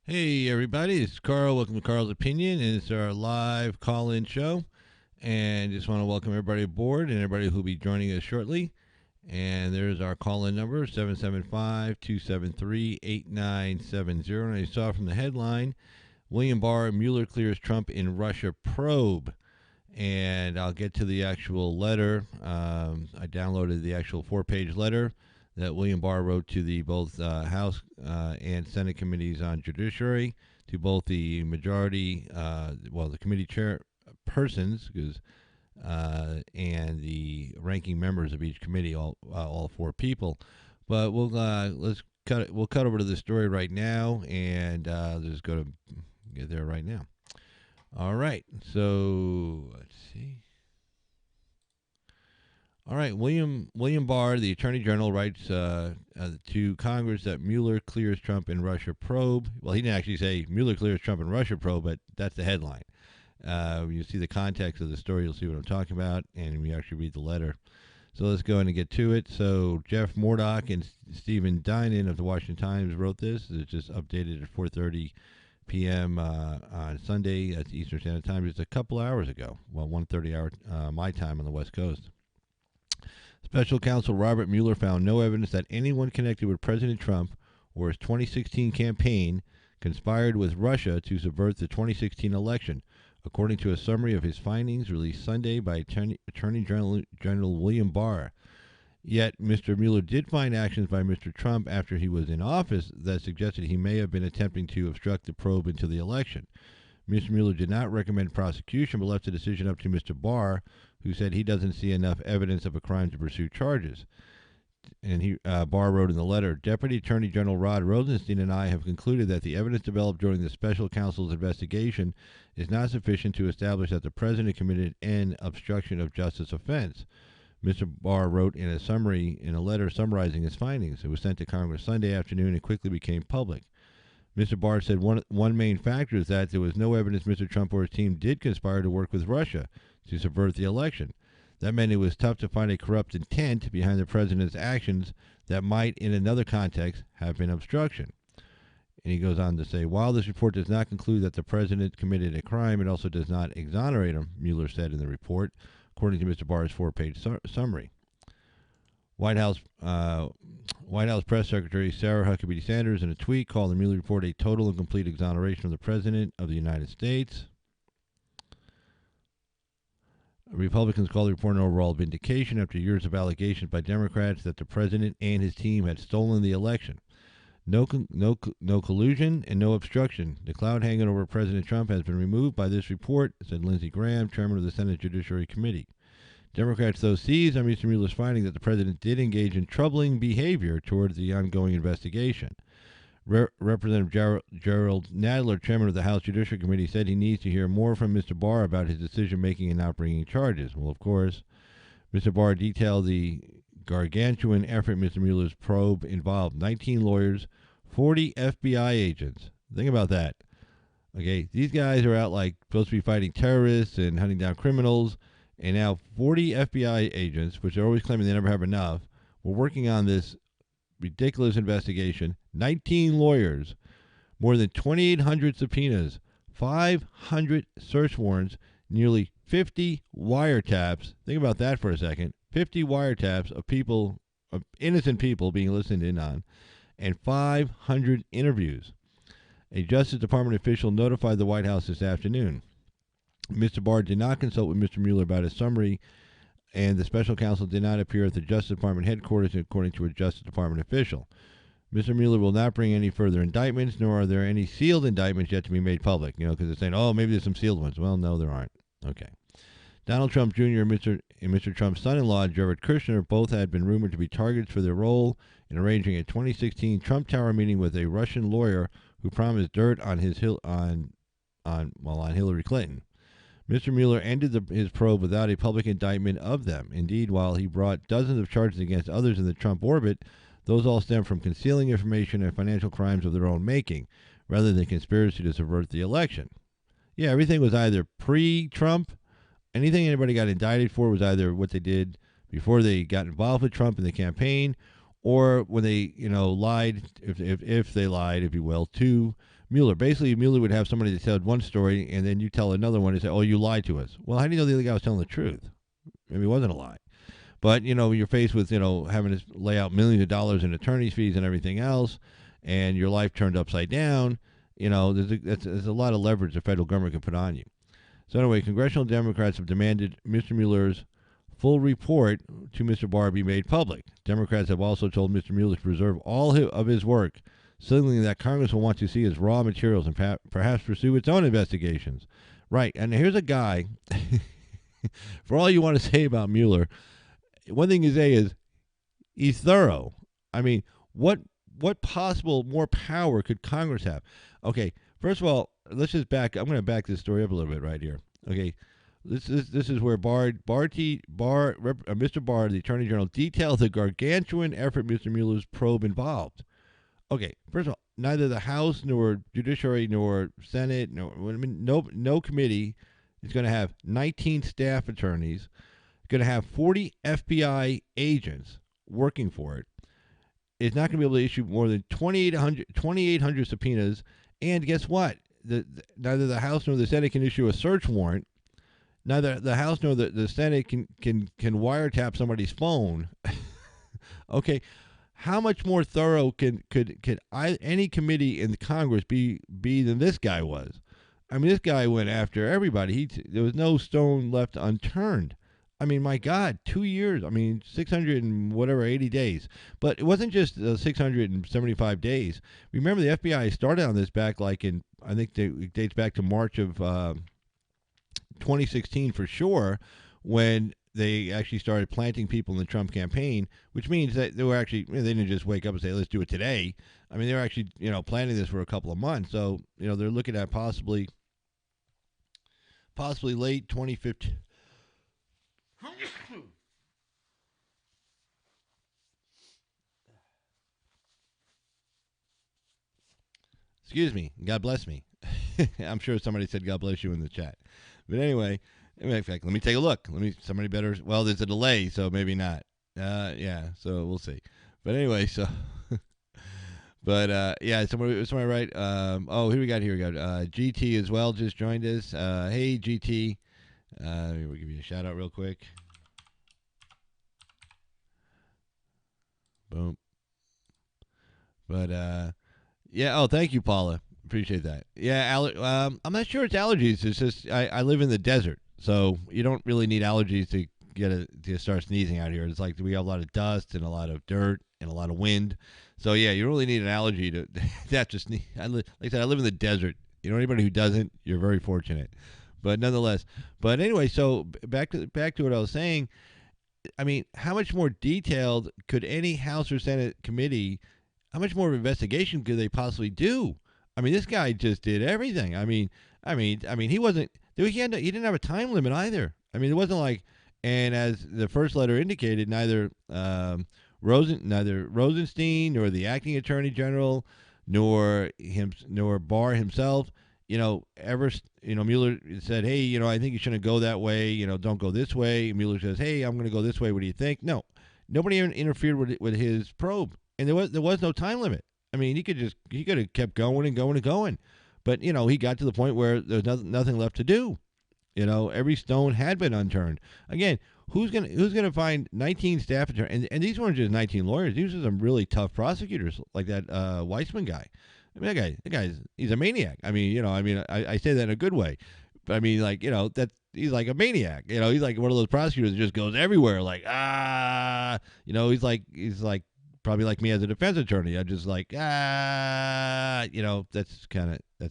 Hey everybody, it's Carl. Welcome to Carl's Opinion, and it's our live call-in show. And just want to welcome everybody aboard and everybody who'll be joining us shortly. And there's our call-in number, 775-273-8970. And I saw from the headline, William Barr, Mueller clears Trump in Russia probe. And I'll get to the actual letter. I downloaded the actual 4-page letter that William Barr wrote to the both House and Senate committees on judiciary, to both the majority, the committee chairpersons, and the ranking members of each committee, all four people. But let's cut it. We'll cut over to the story right now, and just go to get there right now. All right. So let's see. All right, William Barr, the Attorney General, writes to Congress that Mueller clears Trump in Russia probe. Well, he didn't actually say Mueller clears Trump in Russia probe, but that's the headline. When you see the context of the story, you'll see what I'm talking about, and we actually read the letter. So let's go ahead and get to it. So Jeff Murdoch and Stephen Dinan of the Washington Times wrote this. It's just updated at 4:30 p.m. On Sunday at Eastern Standard Time, just a couple hours ago. Well, 1:30 hour my time on the West Coast. Special counsel Robert Mueller found no evidence that anyone connected with President Trump or his 2016 campaign conspired with Russia to subvert the 2016 election, according to a summary of his findings released Sunday by Attorney General William Barr. Yet, Mr. Mueller did find actions by Mr. Trump after he was in office that suggested he may have been attempting to obstruct the probe into the election. Mr. Mueller did not recommend prosecution, but left the decision up to Mr. Barr, who said he doesn't see enough evidence of a crime to pursue charges. And Barr wrote in the letter, Deputy Attorney General Rod Rosenstein and I have concluded that the evidence developed during the special counsel's investigation is not sufficient to establish that the president committed an obstruction of justice offense. Mr. Barr wrote in a letter summarizing his findings. It was sent to Congress Sunday afternoon and quickly became public. Mr. Barr said one main factor is that there was no evidence Mr. Trump or his team did conspire to work with Russia to subvert the election. That meant it was tough to find a corrupt intent behind the president's actions that might, in another context, have been obstruction. And he goes on to say, while this report does not conclude that the president committed a crime, it also does not exonerate him, Mueller said in the report, according to Mr. Barr's 4-page summary. White House Press Secretary Sarah Huckabee Sanders, in a tweet, called the Mueller report a total and complete exoneration of the President of the United States. Republicans call the report an overall vindication after years of allegations by Democrats that the President and his team had stolen the election. No collusion and no obstruction. The cloud hanging over President Trump has been removed by this report, said Lindsey Graham, chairman of the Senate Judiciary Committee. Democrats, though, seized on Mr. Mueller's finding that the president did engage in troubling behavior towards the ongoing investigation. Representative Gerald Nadler, chairman of the House Judiciary Committee, said he needs to hear more from Mr. Barr about his decision-making and not bringing charges. Well, of course, Mr. Barr detailed the gargantuan effort Mr. Mueller's probe involved 19 lawyers, 40 FBI agents. Think about that. Okay, these guys are out like supposed to be fighting terrorists and hunting down criminals, and now 40 FBI agents, which are always claiming they never have enough, were working on this ridiculous investigation. 19 lawyers, more than 2,800 subpoenas, 500 search warrants, nearly 50 wiretaps. Think about that for a second. 50 wiretaps of people, of innocent people being listened in on, and 500 interviews. A Justice Department official notified the White House this afternoon. Mr. Barr did not consult with Mr. Mueller about his summary, and the special counsel did not appear at the Justice Department headquarters, according to a Justice Department official. Mr. Mueller will not bring any further indictments, nor are there any sealed indictments yet to be made public. Because they're saying, oh, maybe there's some sealed ones. Well, no, there aren't. Okay. Donald Trump Jr. and Mr. Trump's son-in-law, Jared Kushner, both had been rumored to be targets for their role in arranging a 2016 Trump Tower meeting with a Russian lawyer who promised dirt on Hillary Clinton. Mr. Mueller ended his probe without a public indictment of them. Indeed, while he brought dozens of charges against others in the Trump orbit, those all stem from concealing information and financial crimes of their own making, rather than conspiracy to subvert the election. Yeah, everything was either pre-Trump. Anything anybody got indicted for was either what they did before they got involved with Trump in the campaign, or when they, lied, if they lied, if you will, to Mueller. Basically, Mueller would have somebody that said one story, and then you tell another one and say, "Oh, you lied to us." Well, how do you know the other guy was telling the truth? Maybe it wasn't a lie. But you're faced with having to lay out millions of dollars in attorney's fees and everything else, and your life turned upside down. There's a lot of leverage the federal government can put on you. So anyway, congressional Democrats have demanded Mr. Mueller's full report to Mr. Barr be made public. Democrats have also told Mr. Mueller to preserve all of his work, signaling that Congress will want to see his raw materials and perhaps pursue its own investigations. Right, and here's a guy, for all you want to say about Mueller, one thing you say is he's thorough. I mean, what possible more power could Congress have? Okay, first of all, let's just back. I'm going to back this story up a little bit right here. Okay, this is where Mr. Barr, the Attorney General, detailed the gargantuan effort Mr. Mueller's probe involved. Okay, first of all, neither the House nor Judiciary nor Senate no committee is going to have 19 staff attorneys. Going to have 40 FBI agents working for it. It's not going to be able to issue more than 2,800 subpoenas. And guess what? Neither the House nor the Senate can issue a search warrant. Neither the House nor the Senate can wiretap somebody's phone. Okay, how much more thorough could any committee in the Congress be than this guy was? I mean, this guy went after everybody. There was no stone left unturned. I mean, my God, 2 years. I mean, 80 days. But it wasn't just 675 days. Remember, the FBI started on this back I think it dates back to March of 2016 for sure, when they actually started planting people in the Trump campaign, which means that they didn't just wake up and say, let's do it today. I mean, they were actually, planning this for a couple of months. So, they're looking at possibly late 2015. Excuse me. God bless me. I'm sure somebody said God bless you in the chat. But anyway, in fact, let me take a look. Somebody better. Well, there's a delay, so maybe not. Yeah, so we'll see. But anyway, so. But yeah, somebody right. Here we go. GT as well just joined us. Hey, GT. We'll give you a shout out real quick. Boom. But yeah. Oh, thank you, Paula. Appreciate that. Yeah. I'm not sure it's allergies. It's just I live in the desert, so you don't really need allergies to start sneezing out here. It's like we have a lot of dust and a lot of dirt and a lot of wind. So yeah, you really need an allergy to have to sneeze. Like I said, I live in the desert. Anybody who doesn't, you're very fortunate. But nonetheless, anyway, so back to what I was saying. I mean, how much more detailed could any House or Senate committee? How much more of an investigation could they possibly do? I mean, this guy just did everything. I mean, he wasn't. He didn't have a time limit either. I mean, it wasn't like. And as the first letter indicated, neither Rosenstein nor the acting attorney general nor Barr himself, Mueller said, hey, I think you shouldn't go that way. Don't go this way. Mueller says, hey, I'm going to go this way. What do you think? No, nobody even interfered with his probe, and there was no time limit. I mean, he could have kept going and going and going, but he got to the point where there's nothing left to do. Every stone had been unturned. Again, who's gonna find 19 staff attorneys? And these weren't just 19 lawyers. These are some really tough prosecutors, like that Weissman guy. I mean, that guy's he's a maniac. I mean, I say that in a good way. But I mean, that he's like a maniac. He's like one of those prosecutors that just goes everywhere. Like he's like probably like me as a defense attorney. I'm just like that's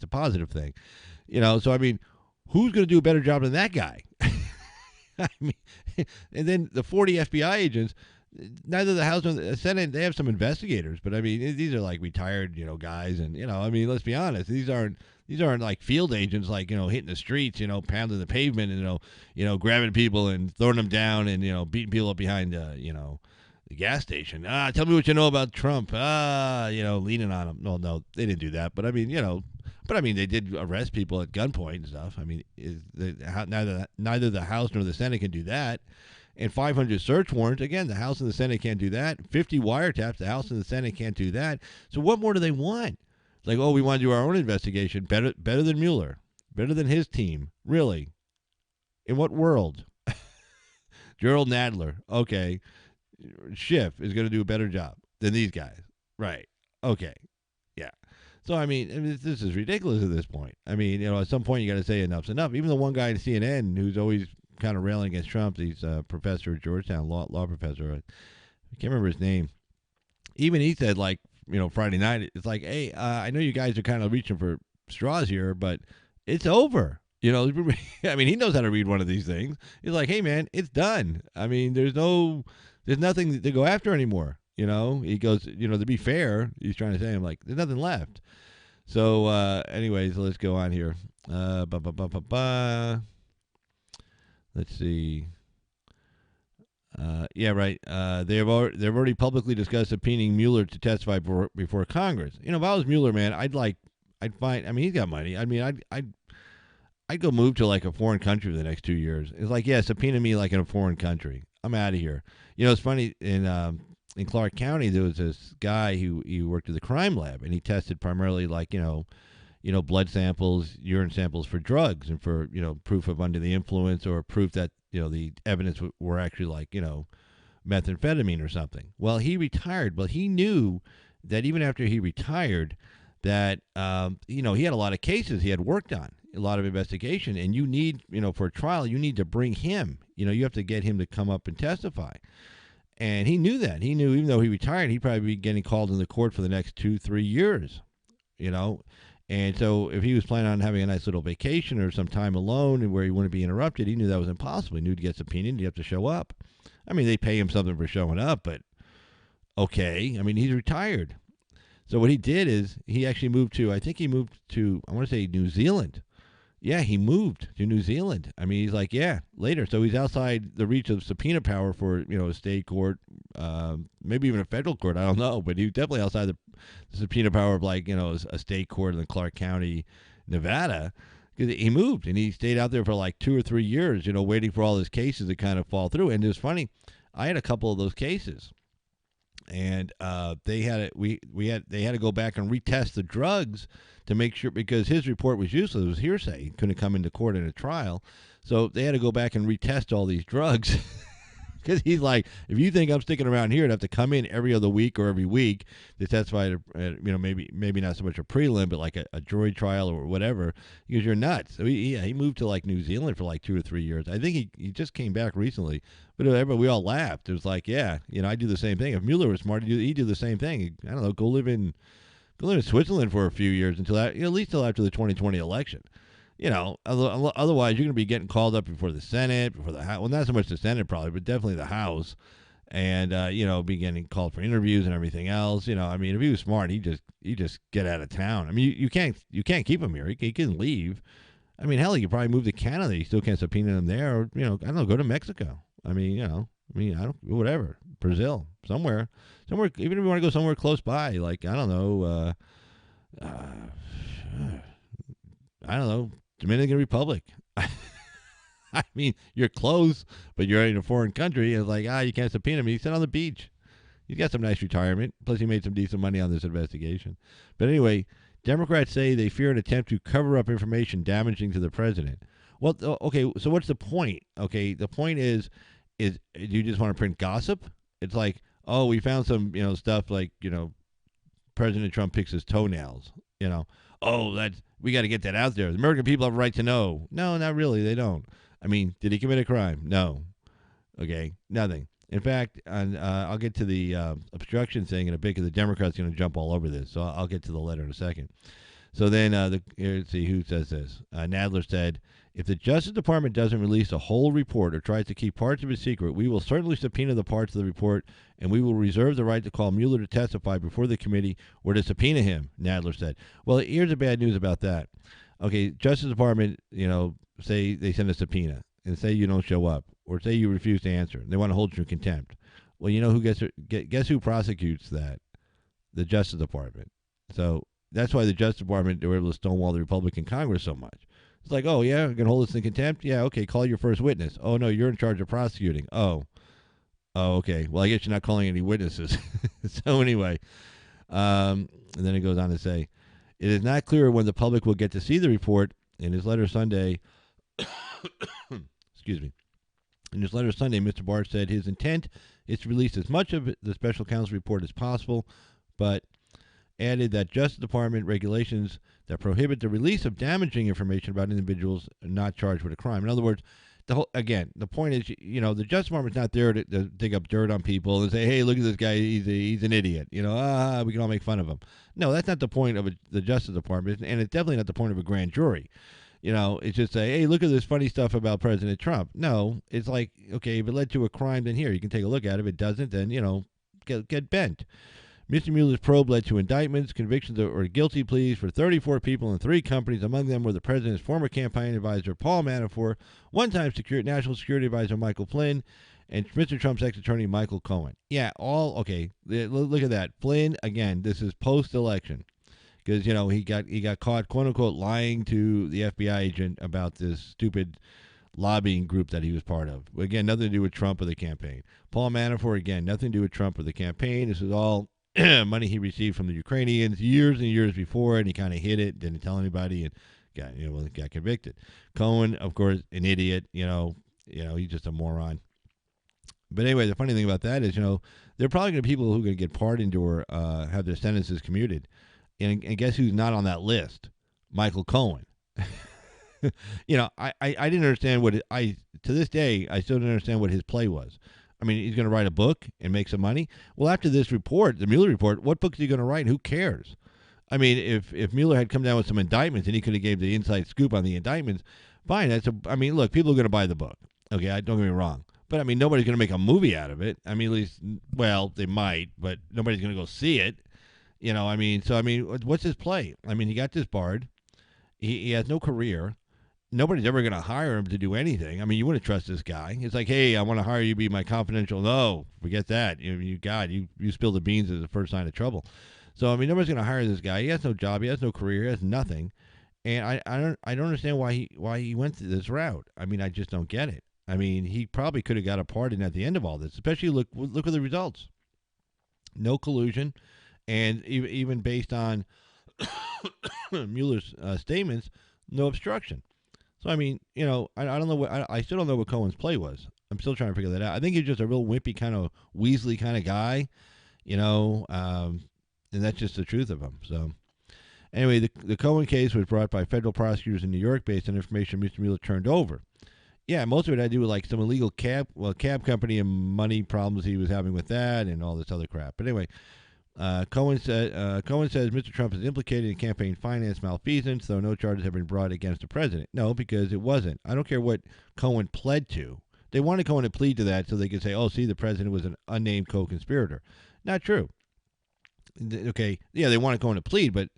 a positive thing. So I mean. Who's going to do a better job than that guy? I mean, and then the 40 FBI agents, neither the House nor the Senate, they have some investigators, but I mean, these are like retired, guys, and I mean, let's be honest, these aren't like field agents, like hitting the streets, pounding the pavement, and grabbing people and throwing them down, and beating people up behind, the gas station. Tell me what you know about Trump. Leaning on him. No, they didn't do that, but I mean, But I mean, they did arrest people at gunpoint and stuff. I mean, neither the House nor the Senate can do that. And 500 search warrants, again, the House and the Senate can't do that. 50 wiretaps, the House and the Senate can't do that. So what more do they want? It's like, oh, we want to do our own investigation. Better than Mueller. Better than his team. Really? In what world? Gerald Nadler. Okay. Schiff is going to do a better job than these guys. Right. Okay. Yeah. So, I mean, this is ridiculous at this point. I mean, at some point you got to say enough's enough. Even the one guy in CNN who's always kind of railing against Trump, he's a professor at Georgetown, law professor. I can't remember his name. Even he said, like, Friday night, it's like, hey, I know you guys are kind of reaching for straws here, but it's over. I mean, he knows how to read one of these things. He's like, hey, man, it's done. I mean, there's nothing to go after anymore. He goes, to be fair, he's trying to say, I'm like, there's nothing left. So, anyways, let's go on here. Let's see. Yeah, right. They've already publicly discussed subpoenaing Mueller to testify before Congress. If I was Mueller, man, I'd find. I mean, he's got money. I mean, I'd go move to like a foreign country for the next 2 years. It's like, yeah, subpoena me like in a foreign country. I'm out of here. It's funny in Clark County there was this guy who worked at the crime lab and he tested primarily like blood samples, urine samples for drugs and for proof of under the influence or proof that the evidence were actually like methamphetamine or something. Well, he retired. Well, he knew that even after he retired, that he had a lot of cases he had worked on, a lot of investigation, and you need for a trial you need to bring him. You have to get him to come up and testify. And he knew that. He knew even though he retired, he'd probably be getting called into court for the next 2-3 years. And so if he was planning on having a nice little vacation or some time alone and where he wouldn't be interrupted, he knew that was impossible. He knew to get subpoenaed, he'd have to show up. I mean, they pay him something for showing up, but okay. I mean, he's retired. So what he did is he actually moved to, I want to say New Zealand. Yeah, he moved to New Zealand. I mean, he's like, yeah, later. So he's outside the reach of subpoena power for, a state court, maybe even a federal court. I don't know. But he's definitely outside the subpoena power of like, a state court in Clark County, Nevada. Because he moved and he stayed out there for like 2 or 3 years, waiting for all his cases to kind of fall through. And it was funny. I had a couple of those cases. And they had to go back and retest the drugs to make sure, because his report was useless. It was hearsay. He couldn't come into court in a trial. So they had to go back and retest all these drugs. Because he's like, if you think I'm sticking around here, I'd have to come in every other week or every week to testify to, maybe not so much a prelim, but like a jury trial or whatever. Because you're nuts. So he moved to like New Zealand for like 2 or 3 years. I think he just came back recently. But we all laughed. It was like, yeah, I do the same thing. If Mueller was smart, he'd do the same thing. I don't know, go live in Switzerland for a few years until at least till after the 2020 election. Otherwise you're going to be getting called up before the Senate, before the House. Well, not so much the Senate probably, but definitely the House. And, be getting called for interviews and everything else. I mean, if he was smart, he'd just get out of town. I mean, you can't keep him here. He can leave. I mean, hell, he could probably move to Canada. You still can't subpoena him there. Or, I don't know, go to Mexico. I mean, whatever. Brazil, somewhere. Even if you want to go somewhere close by, like, I don't know, Dominican Republic. I mean, you're close, but you're in a foreign country, and it's like, you can't subpoena me. Sit on the beach. He's got some nice retirement. Plus, he made some decent money on this investigation. But anyway, Democrats say they fear an attempt to cover up information damaging to the president. Well, okay, so what's the point? Okay, the point is you just want to print gossip? It's like, oh, we found some, stuff like, President Trump picks his toenails, Oh, we got to get that out there. The American people have a right to know. No, not really. They don't. I mean, did he commit a crime? No. Okay, nothing. In fact, I'll get to the obstruction thing in a bit because the Democrats are going to jump all over this. So I'll get to the letter in a second. So then, let's see who says this. Nadler said, if the Justice Department doesn't release a whole report or tries to keep parts of it secret, we will certainly subpoena the parts of the report, and we will reserve the right to call Mueller to testify before the committee or to subpoena him, Nadler said. Well, here's the bad news about that. Okay, Justice Department, say they send a subpoena and say you don't show up or say you refuse to answer. And they want to hold you in contempt. Well, who guess who prosecutes that? The Justice Department. So that's why the Justice Department, they were able to stonewall the Republican Congress so much. It's like, oh, yeah, you're going to hold us in contempt? Yeah, okay, call your first witness. Oh, no, you're in charge of prosecuting. Oh, okay. Well, I guess you're not calling any witnesses. So anyway, and then it goes on to say, It is not clear when the public will get to see the report. In his letter Sunday, excuse me, in his letter Sunday, Mr. Barr said his intent is to release as much of the special counsel report as possible, but added that Justice Department regulations that prohibit the release of damaging information about individuals not charged with a crime. In other words, the point is, the Justice Department's not there to dig up dirt on people and say, hey, look at this guy, he's an idiot. We can all make fun of him. No, that's not the point of the Justice Department, and it's definitely not the point of a grand jury. It's just say, hey, look at this funny stuff about President Trump. No, it's like, okay, if it led to a crime, then here, you can take a look at it. If it doesn't, then, get bent. Mr. Mueller's probe led to indictments, convictions, or guilty pleas for 34 people and 3 companies. Among them were the president's former campaign advisor, Paul Manafort, one-time National Security Advisor, Michael Flynn, and Mr. Trump's ex-attorney, Michael Cohen. Yeah, okay. Look at that. Flynn, again, this is post-election. Because, he got caught, quote-unquote, lying to the FBI agent about this stupid lobbying group that he was part of. Again, nothing to do with Trump or the campaign. Paul Manafort, again, nothing to do with Trump or the campaign. This is all money he received from the Ukrainians years and years before, and he kind of hid it, didn't tell anybody, and got convicted. Cohen, of course, an idiot. He's just a moron. But anyway, the funny thing about that is, there are probably going to be people who are going to get pardoned or have their sentences commuted. And guess who's not on that list? Michael Cohen. I didn't understand to this day, I still don't understand what his play was. I mean, he's going to write a book and make some money. Well, after this report, the Mueller report, what book is he going to write? Who cares? I mean, if Mueller had come down with some indictments and he could have gave the inside scoop on the indictments, fine. Look, people are going to buy the book. Okay, don't get me wrong. But, I mean, nobody's going to make a movie out of it. I mean, at least, well, they might, but nobody's going to go see it. What's his play? I mean, he got disbarred. He has no career. Nobody's ever going to hire him to do anything. I mean, you wouldn't trust this guy. It's like, hey, I want to hire you to be my confidential. No, forget that. You spill the beans as the first sign of trouble. So, I mean, nobody's going to hire this guy. He has no job. He has no career. He has nothing. And I don't understand why he went this route. I mean, I just don't get it. I mean, he probably could have got a pardon at the end of all this. Especially look at the results. No collusion, and even based on Mueller's statements, no obstruction. So, I mean, I don't know I still don't know what Cohen's play was. I'm still trying to figure that out. I think he's just a real wimpy kind of Weasley kind of guy, and that's just the truth of him. So, anyway, the Cohen case was brought by federal prosecutors in New York based on information Mr. Mueller turned over. Yeah, most of it had to do with like some illegal cab company and money problems he was having with that and all this other crap. But anyway, Cohen says Mr. Trump is implicated in campaign finance malfeasance, though no charges have been brought against the president. No, because it wasn't. I don't care what Cohen pled to. They wanted Cohen to plead to that so they could say, oh, see, the president was an unnamed co-conspirator. Not true. Okay, yeah, they wanted Cohen to plead, but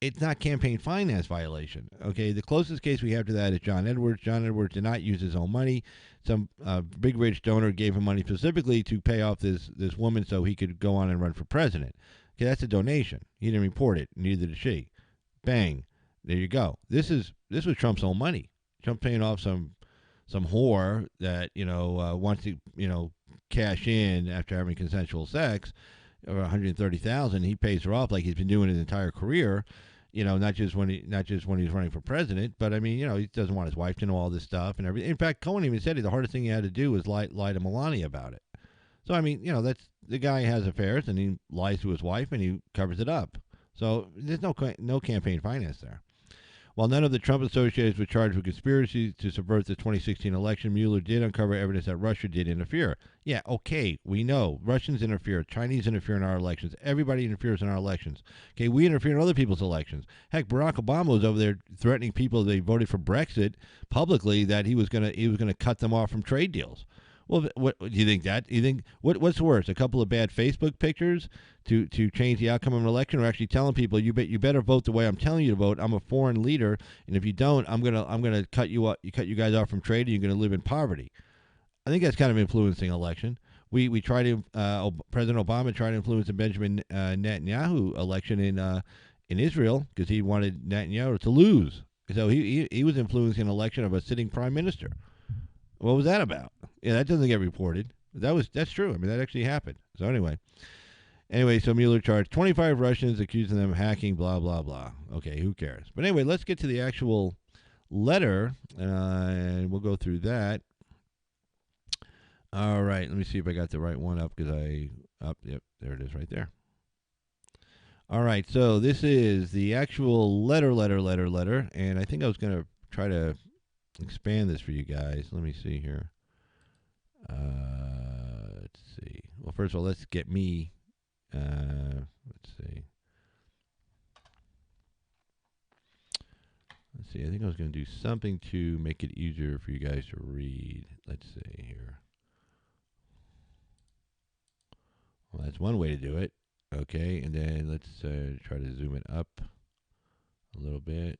it's not campaign finance violation. Okay, the closest case we have to that is John Edwards. John Edwards did not use his own money. Some big rich donor gave him money specifically to pay off this woman so he could go on and run for president. Okay, that's a donation. He didn't report it, neither did she. Bang, there you go. This was Trump's own money. Trump paying off some whore that wants to cash in after having consensual sex, or $130,000. He pays her off like he's been doing his entire career. Not just when he's running for president, but I mean, he doesn't want his wife to know all this stuff and everything. In fact, Cohen even said the hardest thing he had to do was lie to Melania about it. So I mean, that's the guy has affairs and he lies to his wife and he covers it up. So there's no campaign finance there. While none of the Trump associates were charged with conspiracy to subvert the 2016 election, Mueller did uncover evidence that Russia did interfere. Yeah, okay, we know. Russians interfere. Chinese interfere in our elections. Everybody interferes in our elections. Okay, we interfere in other people's elections. Heck, Barack Obama was over there threatening people they voted for Brexit publicly that he was gonna cut them off from trade deals. Well, what do you think that? You think what's worse, a couple of bad Facebook pictures to change the outcome of an election, or actually telling people you better vote the way I'm telling you to vote? I'm a foreign leader, and if you don't, I'm gonna cut you guys off from trade, and you're gonna live in poverty. I think that's kind of influencing election. We tried to President Obama tried to influence the Benjamin Netanyahu election in Israel because he wanted Netanyahu to lose. So he was influencing an election of a sitting prime minister. What was that about? Yeah, that doesn't get reported. That's true. I mean, that actually happened. So anyway, Anyway, so Mueller charged 25 Russians, accusing them of hacking, blah, blah, blah. Okay, who cares? But anyway, let's get to the actual letter, and we'll go through that. All right, let me see if I got the right one up yep, there it is right there. All right, so this is the actual letter, and I think I was going to try to expand this for you guys. Let me see here. Let's see. Well, first of all, let's get me. Let's see. I think I was going to do something to make it easier for you guys to read. Let's see here. Well, that's one way to do it. Okay, and then let's try to zoom it up a little bit.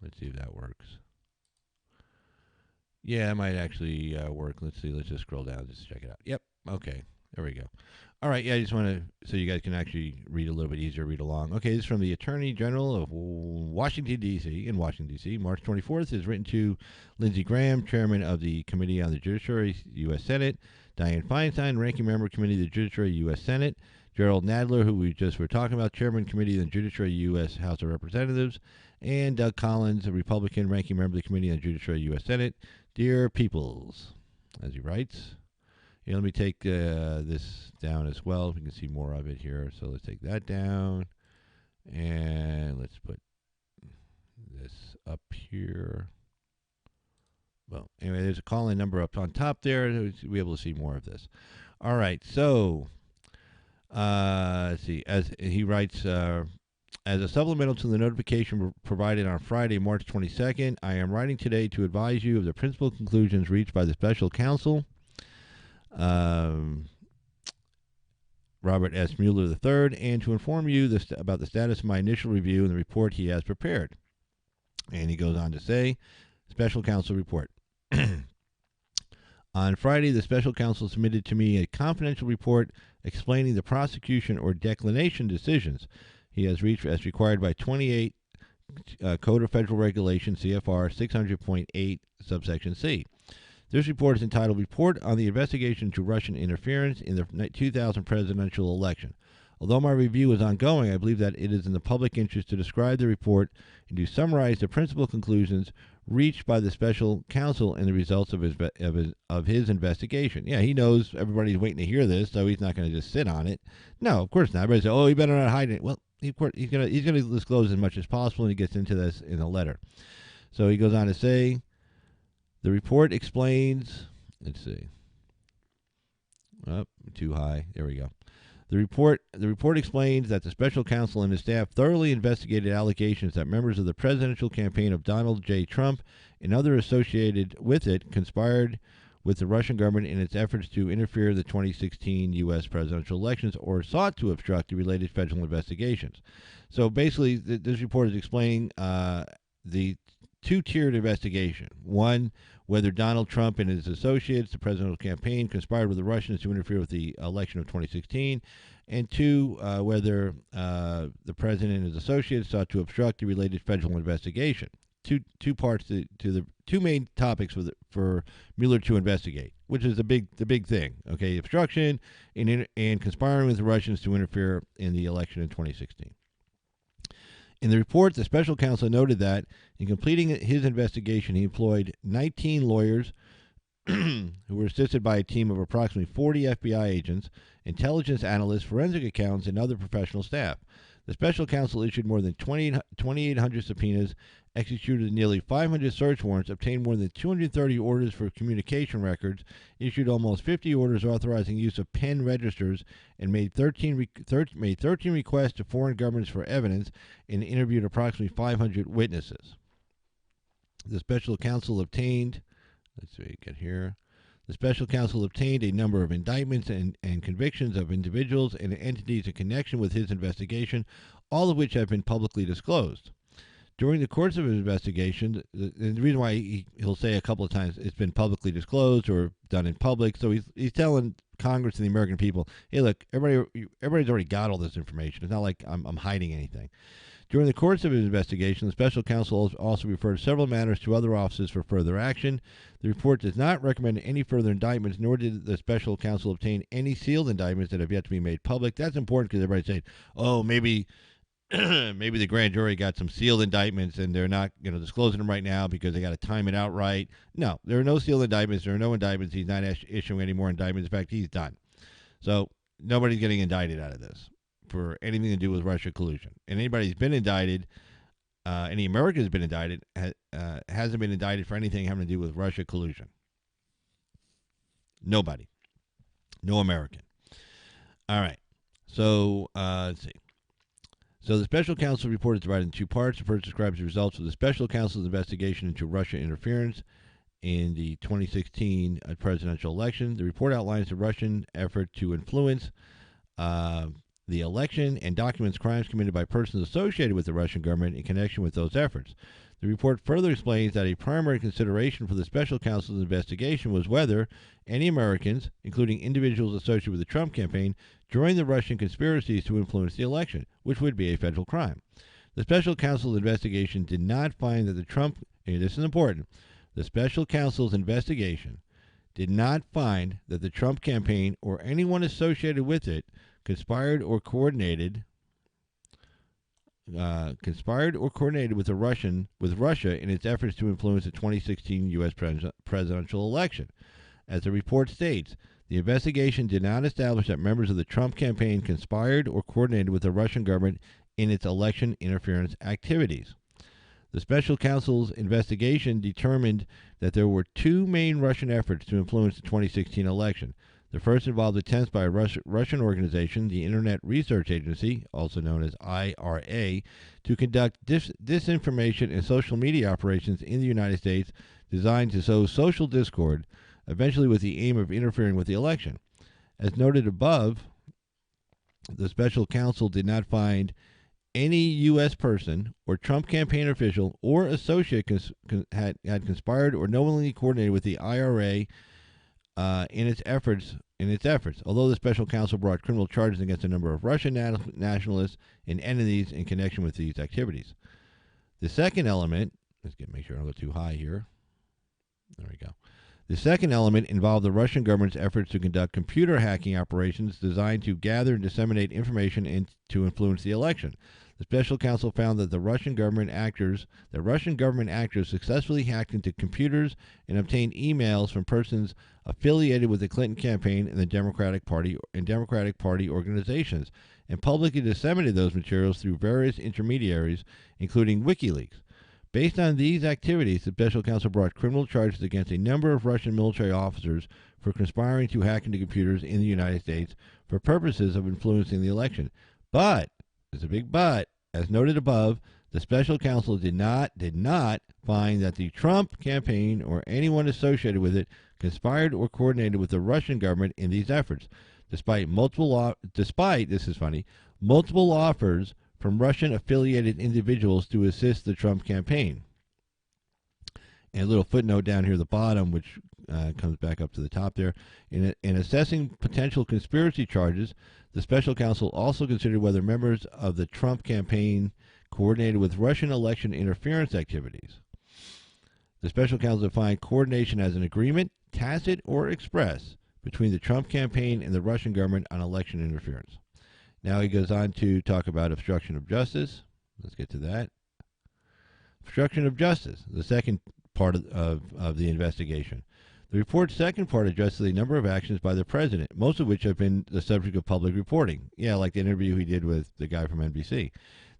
Let's see if that works. Yeah, it might actually work. Let's see. Let's just scroll down just to check it out. Yep. Okay. There we go. All right. Yeah, I just want to, so you guys can actually read a little bit easier, read along. Okay, this is from the Attorney General of Washington, D.C., March 24th. Is written to Lindsey Graham, Chairman of the Committee on the Judiciary, U.S. Senate, Dianne Feinstein, Ranking Member, Committee of the Judiciary, U.S. Senate, Gerald Nadler, who we just were talking about, Chairman, Committee of the Judiciary, U.S. House of Representatives, and Doug Collins, a Republican, Ranking Member of the Committee on the Judiciary, U.S. Senate. Dear Peoples, as he writes. Here, let me take this down as well. We can see more of it here. So let's take that down. And let's put this up here. Well, anyway, there's a call-in number up on top there. We'll be able to see more of this. All right, so let's see. As he writes, as a supplemental to the notification provided on Friday, March 22nd, I am writing today to advise you of the principal conclusions reached by the special counsel, Robert S. Mueller III, and to inform you about the status of my initial review and the report he has prepared. And he goes on to say, special counsel report. On Friday, the special counsel submitted to me a confidential report explaining the prosecution or declination decisions he has reached as required by 28 Code of Federal Regulations, CFR 600.8, subsection C. This report is entitled Report on the Investigation into Russian Interference in the 2000 Presidential Election. Although my review is ongoing, I believe that it is in the public interest to describe the report and to summarize the principal conclusions reached by the special counsel and the results of his investigation. Yeah, he knows everybody's waiting to hear this, so he's not going to just sit on it. No, of course not. Everybody says, "Oh, he better not hide it." Well, he's going to disclose as much as possible, and he gets into this in the letter. So he goes on to say, the report explains. Let's see. Oh, too high. There we go. The report explains that the special counsel and his staff thoroughly investigated allegations that members of the presidential campaign of Donald J. Trump and others associated with it conspired with the Russian government in its efforts to interfere in the 2016 U.S. presidential elections or sought to obstruct the related federal investigations. So basically, this report is explaining the two-tiered investigation. One, whether Donald Trump and his associates, the presidential campaign, conspired with the Russians to interfere with the election of 2016. And two, whether the president and his associates sought to obstruct the related federal investigation. Two parts to the two main topics for Mueller to investigate, which is the big thing. Okay, obstruction and conspiring with the Russians to interfere in the election in 2016. In the report, the special counsel noted that in completing his investigation, he employed 19 lawyers who were assisted by a team of approximately 40 FBI agents, intelligence analysts, forensic accountants, and other professional staff. The special counsel issued more than 2,800 subpoenas, executed nearly 500 search warrants, obtained more than 230 orders for communication records, issued almost 50 orders authorizing use of pen registers, and made 13 requests to foreign governments for evidence, and interviewed approximately 500 witnesses. The special counsel obtained, let's see, get here. The special counsel obtained a number of indictments and convictions of individuals and entities in connection with his investigation, all of which have been publicly disclosed. During the course of his investigation, and the reason why he'll say a couple of times it's been publicly disclosed or done in public, so he's telling Congress and the American people, hey, look, everybody's already got all this information. It's not like I'm hiding anything. During the course of his investigation, the special counsel also referred several matters to other offices for further action. The report does not recommend any further indictments, nor did the special counsel obtain any sealed indictments that have yet to be made public. That's important because everybody's saying, oh, maybe maybe the grand jury got some sealed indictments and they're not disclosing them right now because they got to time it out right. No, there are no sealed indictments. There are no indictments. He's not issuing any more indictments. In fact, he's done. So nobody's getting indicted out of this for anything to do with Russia collusion. And anybody who's been indicted, any American who's been indicted, hasn't been indicted for anything having to do with Russia collusion. Nobody. No American. All right. So let's see. So the special counsel report is divided in two parts. The first describes the results of the special counsel's investigation into Russia interference in the 2016 presidential election. The report outlines the Russian effort to influence the election and documents crimes committed by persons associated with the Russian government in connection with those efforts. The report further explains that a primary consideration for the special counsel's investigation was whether any Americans, including individuals associated with the Trump campaign, joined the Russian conspiracies to influence the election, which would be a federal crime. The special counsel's investigation did not find that the Trump, and this is important, the special counsel's investigation did not find that the Trump campaign or anyone associated with it conspired or coordinated with Russia in its efforts to influence the 2016 U.S. presidential election. As the report states, the investigation did not establish that members of the Trump campaign conspired or coordinated with the Russian government in its election interference activities. The special counsel's investigation determined that there were two main Russian efforts to influence the 2016 election. The first involved attempts by a Russian organization, the Internet Research Agency, also known as IRA, to conduct disinformation and social media operations in the United States designed to sow social discord, eventually with the aim of interfering with the election. As noted above, the special counsel did not find any U.S. person or Trump campaign official or associate had conspired or knowingly coordinated with the IRA in its efforts. Although the special counsel brought criminal charges against a number of Russian nationalists and entities in connection with these activities. The second element, make sure I don't go too high here. There we go. The second element involved the Russian government's efforts to conduct computer hacking operations designed to gather and disseminate information and to influence the election. The special counsel found that Russian government actors successfully hacked into computers and obtained emails from persons affiliated with the Clinton campaign and the Democratic Party organizations, and publicly disseminated those materials through various intermediaries, including WikiLeaks. Based on these activities, the special counsel brought criminal charges against a number of Russian military officers for conspiring to hack into computers in the United States for purposes of influencing the election. But, there's a big but, as noted above, the special counsel did not find that the Trump campaign or anyone associated with it conspired or coordinated with the Russian government in these efforts, despite multiple offers from Russian-affiliated individuals to assist the Trump campaign. And a little footnote down here at the bottom, which comes back up to the top there. In assessing potential conspiracy charges, the special counsel also considered whether members of the Trump campaign coordinated with Russian election interference activities. The special counsel defined coordination as an agreement, tacit or express, between the Trump campaign and the Russian government on election interference. Now he goes on to talk about obstruction of justice. Let's get to that. Obstruction of justice, the second part of the investigation. The report's second part addresses a number of actions by the president, most of which have been the subject of public reporting. Yeah, like the interview he did with the guy from NBC,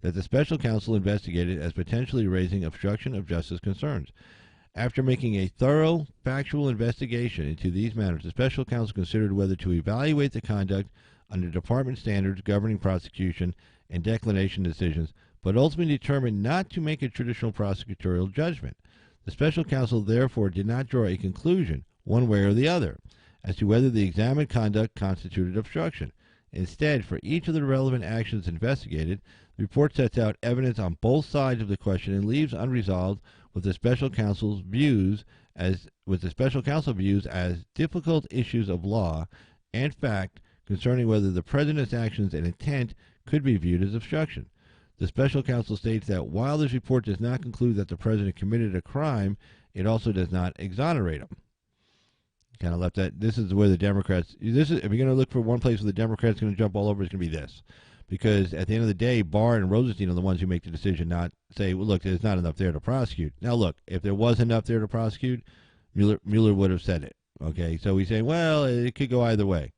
that the special counsel investigated as potentially raising obstruction of justice concerns. After making a thorough, factual investigation into these matters, the special counsel considered whether to evaluate the conduct under department standards governing prosecution and declination decisions, but ultimately determined not to make a traditional prosecutorial judgment. The special counsel therefore did not draw a conclusion, one way or the other, as to whether the examined conduct constituted obstruction. Instead, for each of the relevant actions investigated, the report sets out evidence on both sides of the question and leaves unresolved with the special counsel's views as difficult issues of law and fact concerning whether the president's actions and intent could be viewed as obstruction. The special counsel states that while this report does not conclude that the president committed a crime, it also does not exonerate him. Kind of left that. This is where the Democrats. If you're going to look for one place where the Democrats are going to jump all over, it's going to be this, because at the end of the day, Barr and Rosenstein are the ones who make the decision. Not say, well, look, there's not enough there to prosecute. Now, look, if there was enough there to prosecute, Mueller would have said it. Okay, so he's saying, well, it could go either way.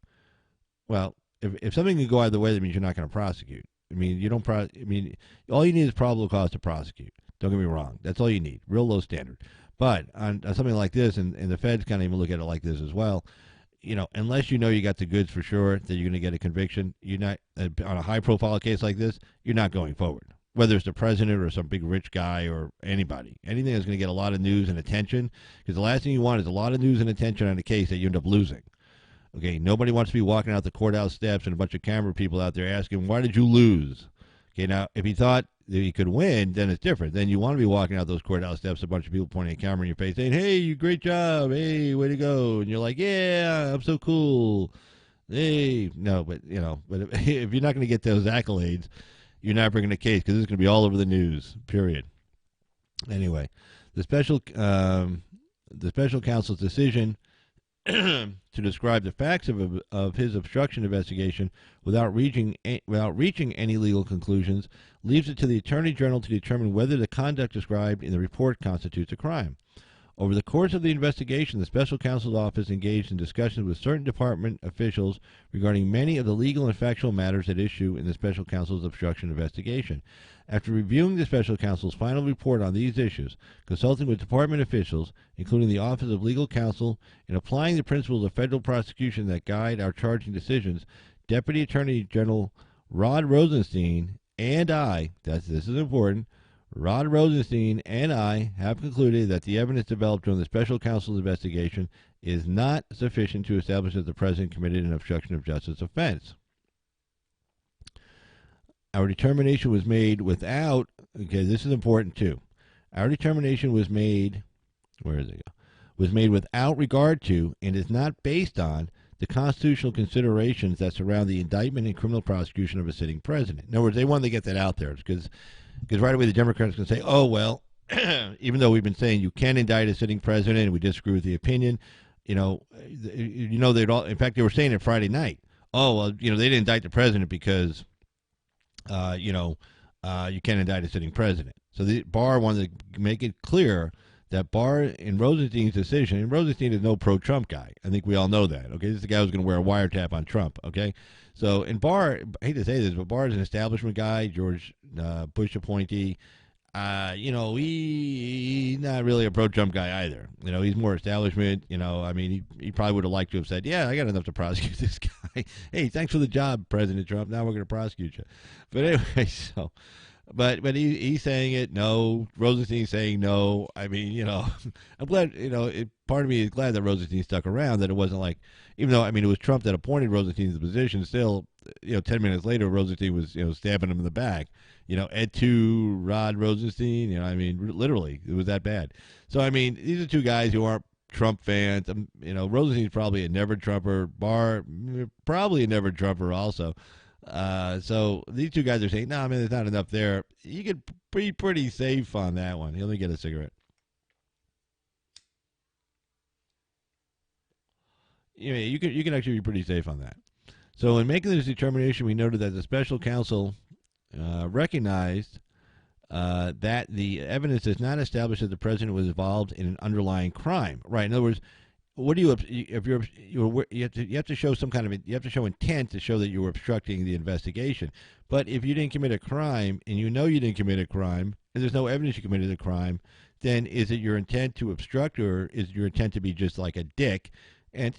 Well, if something can go either way, that means you're not going to prosecute. I mean, you don't. All you need is probable cause to prosecute. Don't get me wrong. That's all you need. Real low standard. But on something like this, and the feds kind of even look at it like this as well, unless you know you got the goods for sure that you're going to get a conviction, you're not on a high-profile case like this. You're not going forward, whether it's the president or some big rich guy or anybody. Anything that's going to get a lot of news and attention, because the last thing you want is a lot of news and attention on a case that you end up losing. Okay, nobody wants to be walking out the courthouse steps and a bunch of camera people out there asking, why did you lose? Okay, now, if he thought that he could win, then it's different. Then you want to be walking out those courthouse steps, a bunch of people pointing a camera in your face saying, hey, you great job. Hey, way to go. And you're like, yeah, I'm so cool. Hey, no, but if you're not going to get those accolades, you're not bringing a case because it's going to be all over the news, period. Anyway, the special counsel's decision to describe the facts of his obstruction investigation without reaching any legal conclusions leaves it to the Attorney General to determine whether the conduct described in the report constitutes a crime. Over the course of the investigation, the special counsel's office engaged in discussions with certain department officials regarding many of the legal and factual matters at issue in the special counsel's obstruction investigation. After reviewing the special counsel's final report on these issues, consulting with department officials, including the Office of Legal Counsel, and applying the principles of federal prosecution that guide our charging decisions, Deputy Attorney General Rod Rosenstein and I, this is important, Rod Rosenstein and I have concluded that the evidence developed during the special counsel's investigation is not sufficient to establish that the president committed an obstruction of justice offense. Our determination was made without, okay, this is important too. Our determination was made, was made without regard to and is not based on the constitutional considerations that surround the indictment and criminal prosecution of a sitting president. In other words, they wanted to get that out there because right away the Democrats can say, oh, well, even though we've been saying you can indict a sitting president and we disagree with the opinion, they'd all, in fact, they were saying it Friday night. Oh, well, they didn't indict the president because, you can't indict a sitting president. So the Barr wanted to make it clear that Barr, in Rosenstein's decision, and Rosenstein is no pro-Trump guy. I think we all know that, okay? This is the guy who's going to wear a wiretap on Trump, okay? So, and Barr, I hate to say this, but Barr is an establishment guy, George Bush appointee. He's not really a pro-Trump guy either. He's more establishment. He probably would have liked to have said, yeah, I got enough to prosecute this guy. Hey, thanks for the job, President Trump. Now we're going to prosecute you. But anyway, so... But he's saying it, no. Rosenstein's saying no. I'm glad, part of me is glad that Rosenstein stuck around, that it wasn't like, even though, it was Trump that appointed Rosenstein to the position, still, 10 minutes later, Rosenstein was, stabbing him in the back. Ed 2, Rod Rosenstein, literally, it was that bad. So, these are two guys who aren't Trump fans. Rosenstein's probably a never-Trumper. Barr, probably a never-Trumper also. So these two guys are saying, no, there's not enough there. You could be pretty safe on that one. Let me get a cigarette. You can actually be pretty safe on that. So in making this determination, we noted that the special counsel recognized that the evidence does not establish that the president was involved in an underlying crime. Right. In other words, what do you have to show some kind of, you have to show intent to show that you were obstructing the investigation. But if you didn't commit a crime and you didn't commit a crime and there's no evidence you committed a crime, then is it your intent to obstruct, or is it your intent to be just like a dick? And,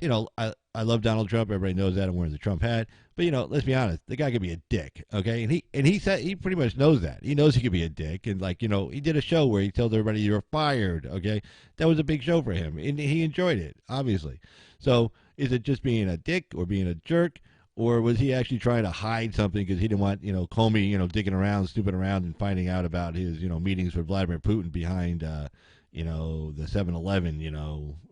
I love Donald Trump. Everybody knows that. I'm wearing the Trump hat. But, let's be honest. The guy could be a dick, okay? And he said he pretty much knows that. He knows he could be a dick. And, he did a show where he tells everybody you're fired, okay? That was a big show for him. And he enjoyed it, obviously. So is it just being a dick or being a jerk? or was he actually trying to hide something because he didn't want Comey digging around, snooping around, and finding out about his meetings with Vladimir Putin behind the 7-Eleven,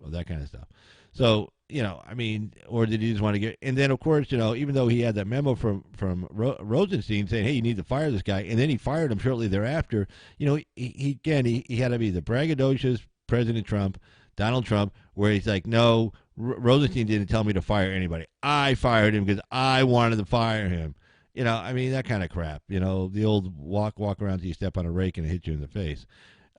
that kind of stuff. So I mean, or did he just want to get? And then of course even though he had that memo from Rosenstein saying, hey, you need to fire this guy, and then he fired him shortly thereafter. He had to be the braggadocious President Trump, Donald Trump, where he's like, no, Rosenstein didn't tell me to fire anybody. I fired him because I wanted to fire him. I mean, that kind of crap. The old walk around till you step on a rake and it hits you in the face.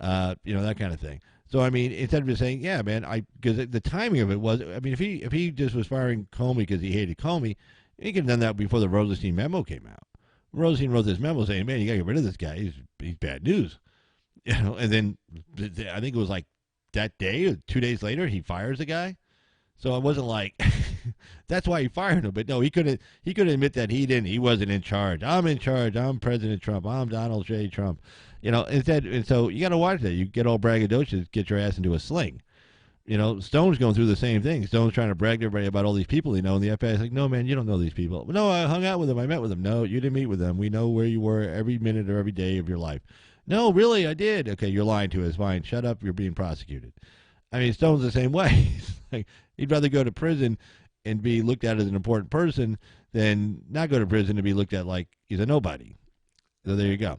That kind of thing. So, I mean, instead of just saying, yeah, man, because the timing of it was, I mean, if he just was firing Comey because he hated Comey, he could have done that before the Rosenstein memo came out. Rosenstein wrote this memo saying, man, you got to get rid of this guy. He's bad news. And then I think it was like that day or 2 days later, he fires the guy. So it wasn't like that's why he fired him. But no, he couldn't admit that he wasn't in charge. I'm in charge. I'm President Trump. I'm Donald J. Trump. Instead, and so you got to watch that. You get all braggadocious, get your ass into a sling. Stone's going through the same thing. Stone's trying to brag to everybody about all these people and the FBI's like, no, man, you don't know these people. No, I hung out with them. I met with them. No, you didn't meet with them. We know where you were every minute or every day of your life. No, really, I did. Okay, you're lying to us. Fine, shut up. You're being prosecuted. I mean, Stone's the same way. Like, he'd rather go to prison and be looked at as an important person than not go to prison and be looked at like he's a nobody. So there you go.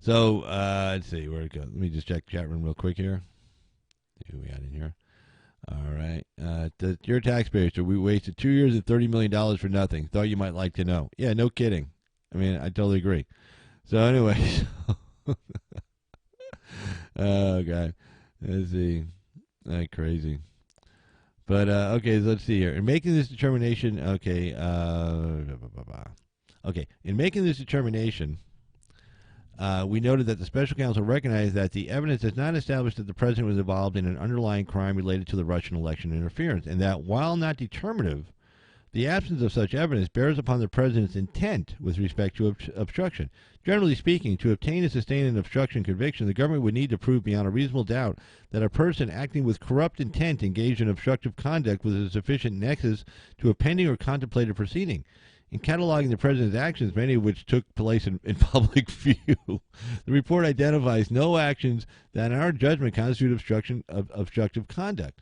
So let's see where it goes. Let me just check chat room real quick here. See who we got in here. All right. Your taxpayers, so we wasted 2 years and $30 million for nothing. Thought you might like to know. Yeah, no kidding. I mean, I totally agree. So anyway. Oh, God. Let's see. Crazy. But, okay, let's see here. In making this determination, okay, in making this determination, we noted that the special counsel recognized that the evidence does not establish that the president was involved in an underlying crime related to the Russian election interference, and that while not determinative, the absence of such evidence bears upon the president's intent with respect to obstruction. Generally speaking, to obtain and sustain an obstruction conviction, the government would need to prove beyond a reasonable doubt that a person acting with corrupt intent engaged in obstructive conduct with a sufficient nexus to a pending or contemplated proceeding. In cataloging the president's actions, many of which took place in public view, the report identifies no actions that, in our judgment, constitute obstructive conduct.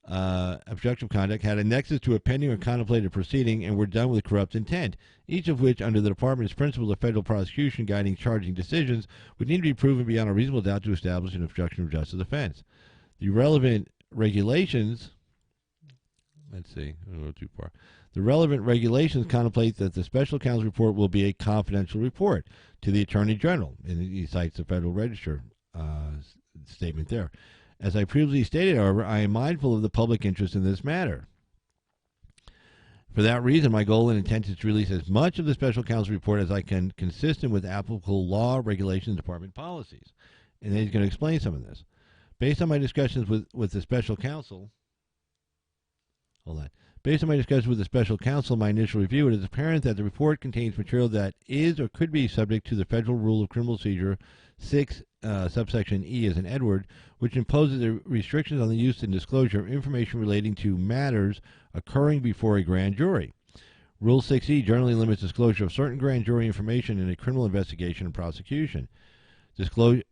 Obstructive conduct had a nexus to a pending or contemplated proceeding and were done with corrupt intent, each of which, under the Department's principles of federal prosecution guiding charging decisions, would need to be proven beyond a reasonable doubt to establish an obstruction of justice offense. The relevant regulations, let's see, I don't go too far. The relevant regulations contemplate that the special counsel's report will be a confidential report to the Attorney General, and he cites the Federal Register statement there. As I previously stated, however, I am mindful of the public interest in this matter. For that reason, my goal and intent is to release as much of the special counsel's report as I can, consistent with applicable law, regulations, and department policies. And then he's going to explain some of this. Based on my discussions with the special counsel, Based on my discussions with the special counsel, my initial review, it is apparent that the report contains material that is or could be subject to the Federal Rule of Criminal Procedure 6, subsection E as in Edward, which imposes the restrictions on the use and disclosure of information relating to matters occurring before a grand jury. Rule 6E generally limits disclosure of certain grand jury information in a criminal investigation and prosecution. Citing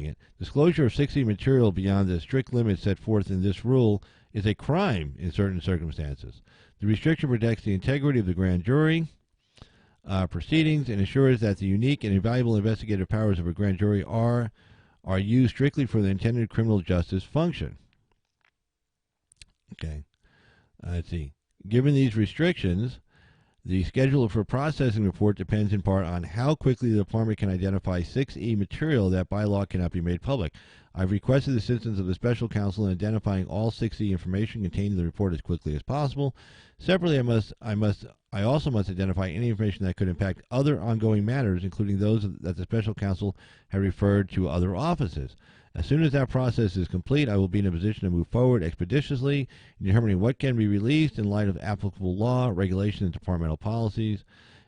it. Disclosure of 6E material beyond the strict limits set forth in this rule is a crime in certain circumstances. The restriction protects the integrity of the grand jury proceedings and ensures that the unique and invaluable investigative powers of a grand jury are used strictly for the intended criminal justice function. Okay. Let's see. Given these restrictions, the schedule for processing report depends in part on how quickly the department can identify 6E material that by law cannot be made public. I've requested the assistance of the special counsel in identifying all 6E information contained in the report as quickly as possible. Separately, I also must identify any information that could impact other ongoing matters, including those that the special counsel have referred to other offices. As soon as that process is complete, I will be in a position to move forward expeditiously in determining what can be released in light of applicable law, regulations, and departmental policies.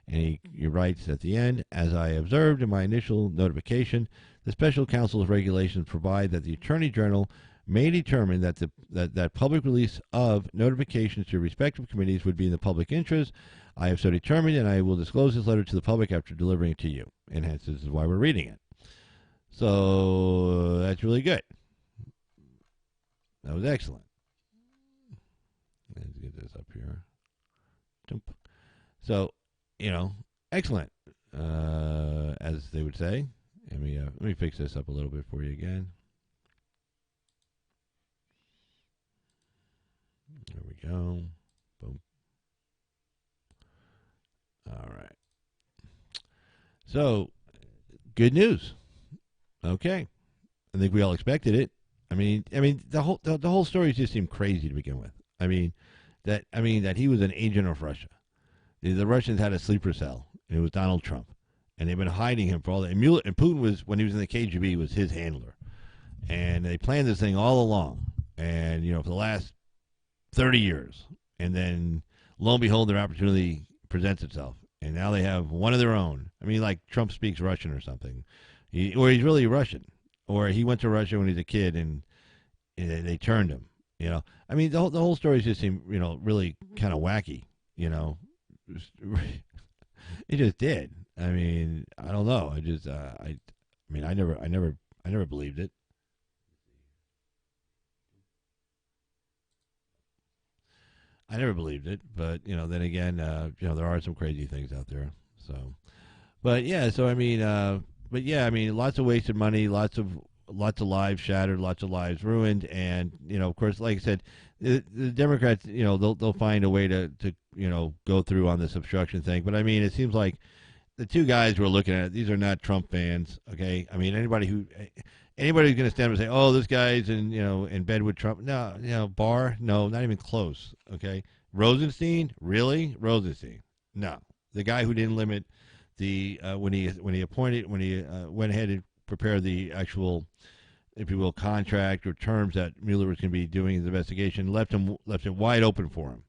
And he writes at the end, as I observed in my initial notification, the special counsel's regulations provide that the Attorney General may determine that that public release of notifications to respective committees would be in the public interest. I have so determined, and I will disclose this letter to the public after delivering it to you. And hence, this is why we're reading it. So that's really good. That was excellent. Let's get this up here. So, excellent, as they would say. Let me fix this up a little bit for you again. There we go. Boom. All right. So, good news. Okay. I think we all expected it. The whole story just seemed crazy to begin with. That he was an agent of Russia. The Russians had a sleeper cell, and it was Donald Trump, and they've been hiding him for all that. And Putin was, when he was in the KGB, was his handler, and they planned this thing all along, and for the last 30 years, and then lo and behold, their opportunity presents itself, and now they have one of their own. Like Trump speaks Russian or something, or he's really Russian, or he went to Russia when he was a kid, and they turned him. The whole story just seemed, really kind of wacky. It just did. I don't know. I never believed it. I never believed it, but then again, there are some crazy things out there. So, but yeah, lots of wasted money, lots of lives shattered, lots of lives ruined, and of course, like I said, the Democrats, they'll find a way to go through on this obstruction thing. But it seems like the two guys we're looking at, these are not Trump fans. Okay, anybody who's going to stand up and say, "Oh, this guy's in bed with Trump," no, Barr, no, not even close. Okay, Rosenstein, really, Rosenstein, no, the guy who didn't limit the when he went ahead and prepared the actual, if you will, contract or terms that Mueller was going to be doing his investigation, left it wide open for him.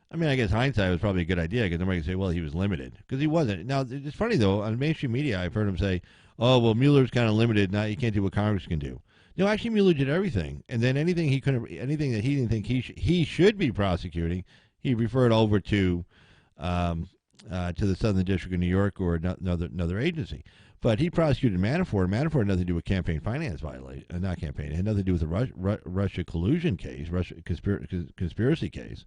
I guess hindsight was probably a good idea because nobody can say, well, he was limited, because he wasn't. Now, it's funny, though, on mainstream media, I've heard him say, oh, well, Mueller's kind of limited. Now you can't do what Congress can do. Actually, Mueller did everything. And then anything that he didn't think he should be prosecuting, he referred over to the Southern District of New York or another agency. But he prosecuted Manafort. Manafort had nothing to do with campaign finance violation, not campaign. It had nothing to do with the Russia collusion case, Russia conspiracy case.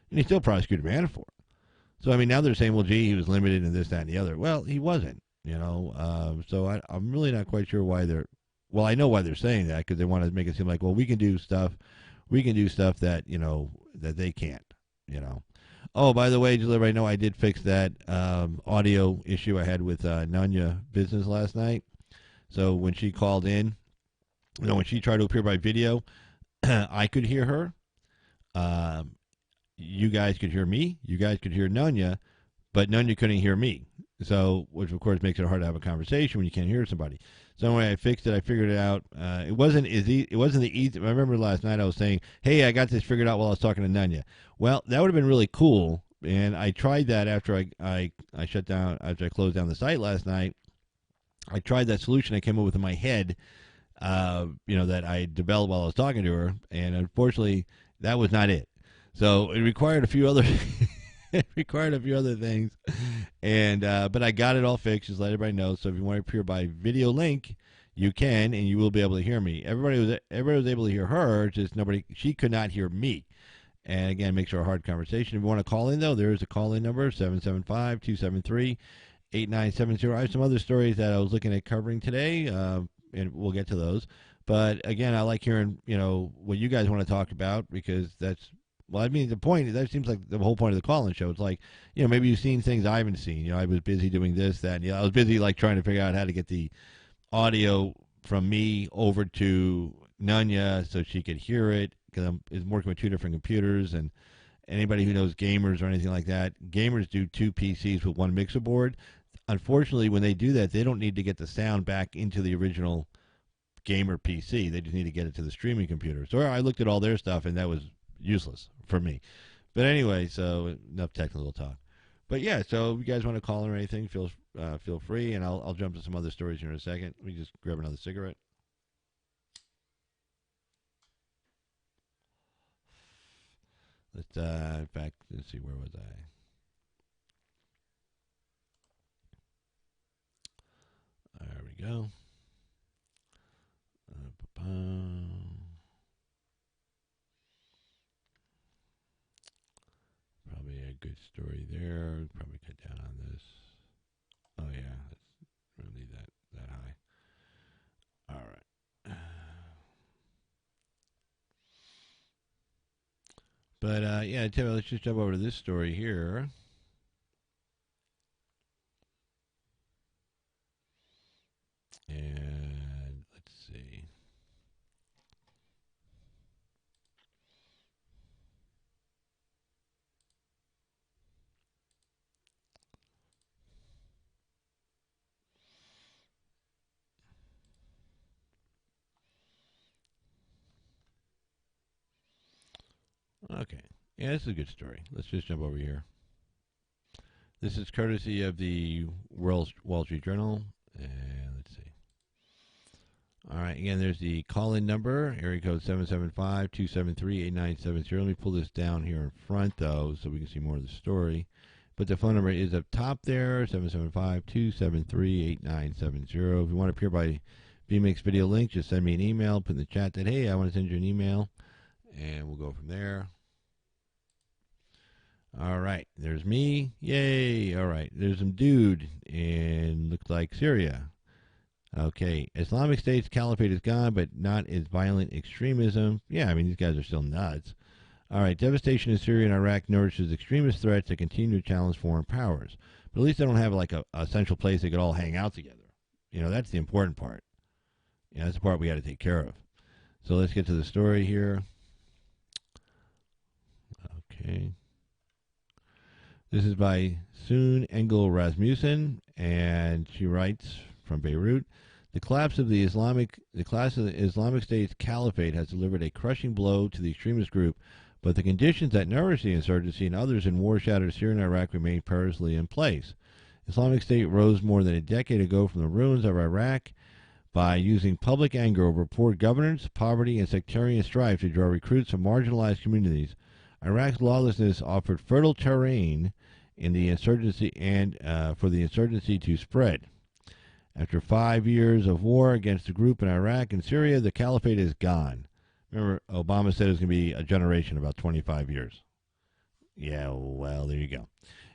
And he still prosecuted Manafort. So, now they're saying, well, gee, he was limited in this, that, and the other. Well, he wasn't, So I'm really not quite sure why they're, well, I know why they're saying that, because they want to make it seem like, well, we can do stuff that, that they can't, Oh, by the way, just let everybody know, I did fix that audio issue I had with Nanya Business last night. So when she called in, when she tried to appear by video, I could hear her. You guys could hear me. You guys could hear Nanya, but Nanya couldn't hear me. So, which of course makes it hard to have a conversation when you can't hear somebody. So anyway, I fixed it. I figured it out. It wasn't the easy. I remember last night I was saying, "Hey, I got this figured out while I was talking to Nanya." Well, that would have been really cool. And I tried that after I shut down, after I closed down the site last night. I tried that solution I came up with in my head, that I developed while I was talking to her, and unfortunately, that was not it. So it required a few other things, and but I got it all fixed. Just let everybody know. So if you want to appear by video link, you can, and you will be able to hear me. Everybody was able to hear her. Just she could not hear me. And again, it makes for a hard conversation. If you want to call in, though, there is a call-in number, 775-273-8970. I have some other stories that I was looking at covering today, and we'll get to those. But again, I like hearing what you guys want to talk about, because that's. Well, the point, that seems like the whole point of the call-in show. It's like, maybe you've seen things I haven't seen. I was busy doing this, that, and I was busy, trying to figure out how to get the audio from me over to Nanya so she could hear it, because I'm working with two different computers, and anybody who knows gamers or anything like that, gamers do two PCs with one mixer board. Unfortunately, when they do that, they don't need to get the sound back into the original gamer PC. They just need to get it to the streaming computer. So I looked at all their stuff, and that was useless for me. But anyway, so enough technical talk. But yeah, so if you guys want to call in or anything, feel free, and I'll jump to some other stories here in a second. Let me just grab another cigarette. In fact, let's see, where was I? There we go. Probably a good story there. Probably cut down on this. Oh yeah, let's really that high. All right. But yeah, tell you, let's just jump over to this story here. And let's see. Okay. Yeah, this is a good story. Let's just jump over here. This is courtesy of the Wall Street Journal. And let's see. All right. Again, there's the call-in number, area code 775-273-8970. Let me pull this down here in front, though, so we can see more of the story. But the phone number is up top there, 775-273-8970. If you want to appear by VMix video link, just send me an email, put in the chat that, hey, I want to send you an email, and we'll go from there. All right, there's me. Yay. All right, there's some dude in, looks like Syria. Okay, Islamic State's caliphate is gone, but not its violent extremism. Yeah, I mean, these guys are still nuts. All right, devastation in Syria and Iraq nourishes extremist threats that continue to challenge foreign powers. But at least they don't have like a central place they could all hang out together. You know, that's the important part. Yeah, that's the part we got to take care of. So let's get to the story here. Okay. This is by Soon Engel Rasmussen, and she writes from Beirut. The collapse of the Islamic State's caliphate has delivered a crushing blow to the extremist group, but the conditions that nourish the insurgency and others in war-shattered Syria and Iraq remain perilously in place. Islamic State rose more than a decade ago from the ruins of Iraq by using public anger over poor governance, poverty, and sectarian strife to draw recruits from marginalized communities. Iraq's lawlessness offered fertile terrain in the insurgency and for the insurgency to spread. After 5 years of war against the group in Iraq and Syria, the caliphate is gone. Remember, Obama said it was going to be a generation, about 25 years. Yeah, well, there you go.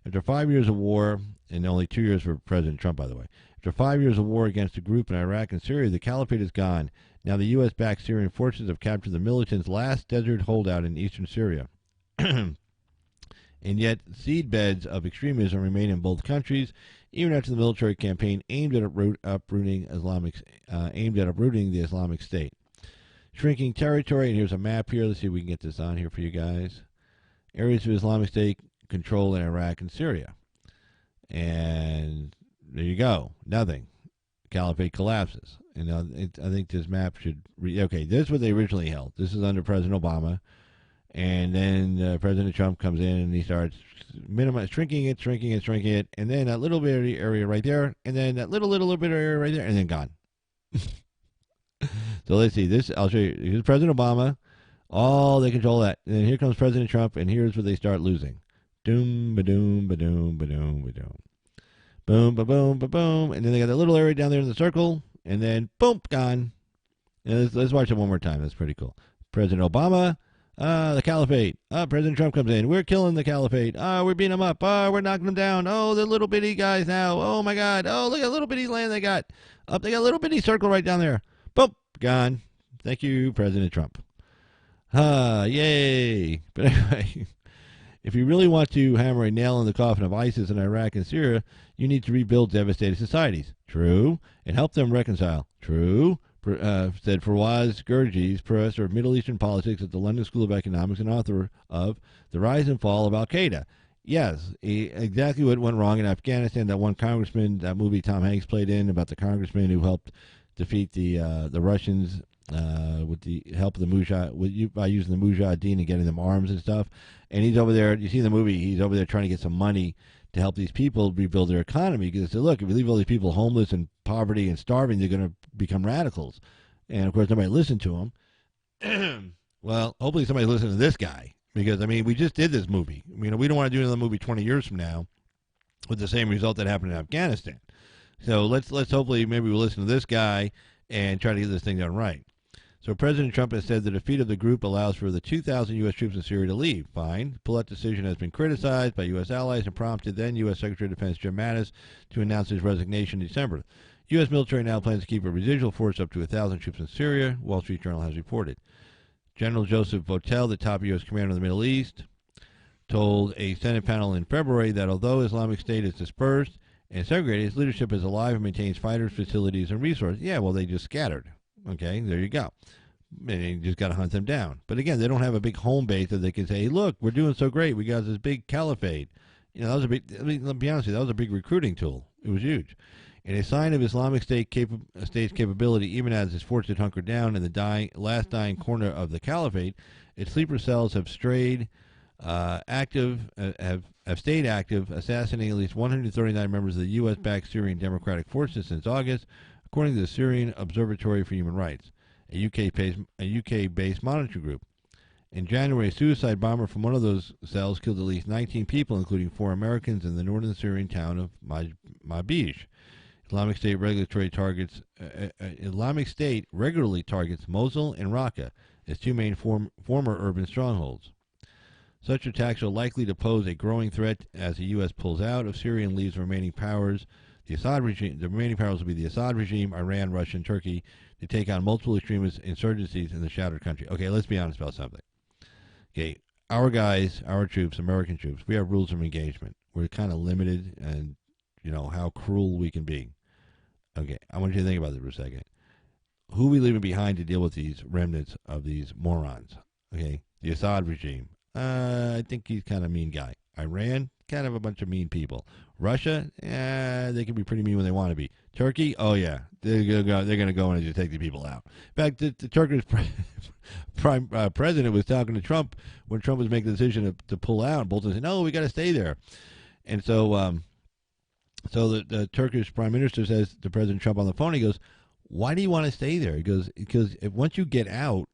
After 5 years of war, and only 2 years for President Trump, by the way. After 5 years of war against the group in Iraq and Syria, the caliphate is gone. Now the U.S.-backed Syrian forces have captured the militants' last desert holdout in eastern Syria. And yet, seed beds of extremism remain in both countries, even after the military campaign aimed at uprooting the Islamic State. Shrinking territory, and here's a map here. Let's see if we can get this on here for you guys. Areas of Islamic State control in Iraq and Syria. And there you go. Nothing. Caliphate collapses. And I think this map should... okay, this is what they originally held. This is under President Obama. And then President Trump comes in and he starts shrinking it, and then that little bit of area right there, and then that little bit of area right there, and then gone. So let's see. This I'll show you. Here's President Obama. Oh, they control that. And then here comes President Trump, and here's where they start losing. Doom, ba-doom, ba-doom, ba-doom, ba-doom. Boom, ba-boom, ba-boom. And then they got that little area down there in the circle, and then boom, gone. And let's watch it one more time. That's pretty cool. President Obama. The caliphate. President Trump comes in. We're killing the caliphate. We're beating them up. We're knocking them down. Oh, the little bitty guys now. Oh, my God. Oh, look at little bitty land they got. They got a little bitty circle right down there. Boom. Gone. Thank you, President Trump. Yay. But anyway, if you really want to hammer a nail in the coffin of ISIS in Iraq and Syria, you need to rebuild devastated societies. True. And help them reconcile. True. Said Fawaz Gurgis, professor of Middle Eastern politics at the London School of Economics and author of The Rise and Fall of Al-Qaeda. Yes, exactly what went wrong in Afghanistan. That one congressman, that movie Tom Hanks played in about the congressman who helped defeat the Russians with the help of the by using the Mujahideen and getting them arms and stuff. And he's over there. You see the movie. He's over there trying to get some money to help these people rebuild their economy. Because they said, look, if we leave all these people homeless and poverty and starving, they're going to become radicals. And of course, nobody listened to him. Well, hopefully somebody listened to this guy. Because, I mean, we just did this movie. You know, we don't want to do another movie 20 years from now with the same result that happened in Afghanistan. So let's hopefully maybe we'll listen to this guy and try to get this thing done right. So President Trump has said the defeat of the group allows for the 2,000 U.S. troops in Syria to leave. Fine. The pullout decision has been criticized by U.S. allies and prompted then U.S. Secretary of Defense Jim Mattis to announce his resignation in December. U.S. military now plans to keep a residual force up to 1,000 troops in Syria, Wall Street Journal has reported. General Joseph Votel, the top U.S. commander of the Middle East, told a Senate panel in February that although Islamic State is dispersed and segregated, its leadership is alive and maintains fighters, facilities, and resources. Yeah, well, they just scattered. Okay, there you go. And you just got to hunt them down. But again, they don't have a big home base that they can say, hey, look, we're doing so great. We got this big caliphate. You know, that was a big, I mean, let's be honest with you, that was a big recruiting tool. It was huge. In a sign of Islamic State's capability, even as its forces hunkered down in the last dying corner of the caliphate, its sleeper cells have stayed active, assassinating at least 139 members of the U.S.-backed Syrian Democratic Forces since August, according to the Syrian Observatory for Human Rights, a UK-based monitoring group. In January, a suicide bomber from one of those cells killed at least 19 people, including 4 Americans, in the northern Syrian town of Mabij. Islamic State regularly targets Mosul and Raqqa, its two main former urban strongholds. Such attacks are likely to pose a growing threat as the U.S. pulls out of Syria and leaves the remaining powers. The remaining powers will be the Assad regime, Iran, Russia, and Turkey, to take on multiple extremist insurgencies in the shattered country. Okay, let's be honest about something. Okay, our guys, our troops, American troops, we have rules of engagement. We're kind of limited, and you know how cruel we can be. Okay, I want you to think about this for a second. Who are we leaving behind to deal with these remnants of these morons? Okay, the Assad regime. I think he's kind of a mean guy. Iran, kind of a bunch of mean people. Russia, they can be pretty mean when they want to be. Turkey, oh yeah, they're gonna go in and just take the people out. In fact, the Turkish president was talking to Trump when Trump was making the decision to pull out. And Bolton said, "No, we got to stay there." And so, the Turkish prime minister says to President Trump on the phone, he goes, "Why do you want to stay there?" He goes, "Because once you get out,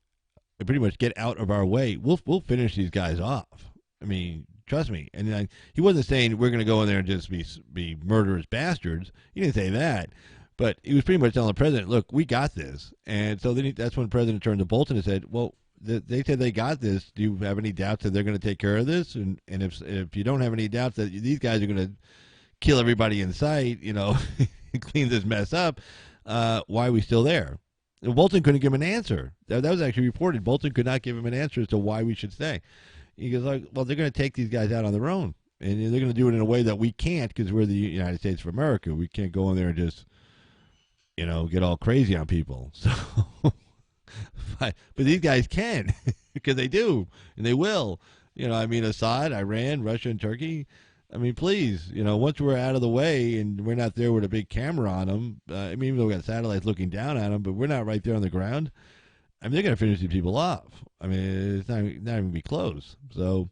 pretty much get out of our way, we'll finish these guys off. I mean, trust me." And he wasn't saying we're going to go in there and just be murderous bastards. He didn't say that. But he was pretty much telling the president, look, we got this. And so then that's when the president turned to Bolton and said, well, they said they got this. Do you have any doubts that they're going to take care of this? And if you don't have any doubts that these guys are going to kill everybody in sight, you know, clean this mess up, why are we still there? Bolton couldn't give him an answer. That was actually reported. Bolton could not give him an answer as to why we should stay. He goes, like, well, they're going to take these guys out on their own. And they're going to do it in a way that we can't because we're the United States of America. We can't go in there and just, you know, get all crazy on people. So, but these guys can because they do and they will. You know, I mean, Assad, Iran, Russia, and Turkey. I mean, please, you know, once we're out of the way and we're not there with a big camera on them, I mean, even though we got satellites looking down at them, but we're not right there on the ground. I mean, they're going to finish these people off. I mean, it's not even be close. So,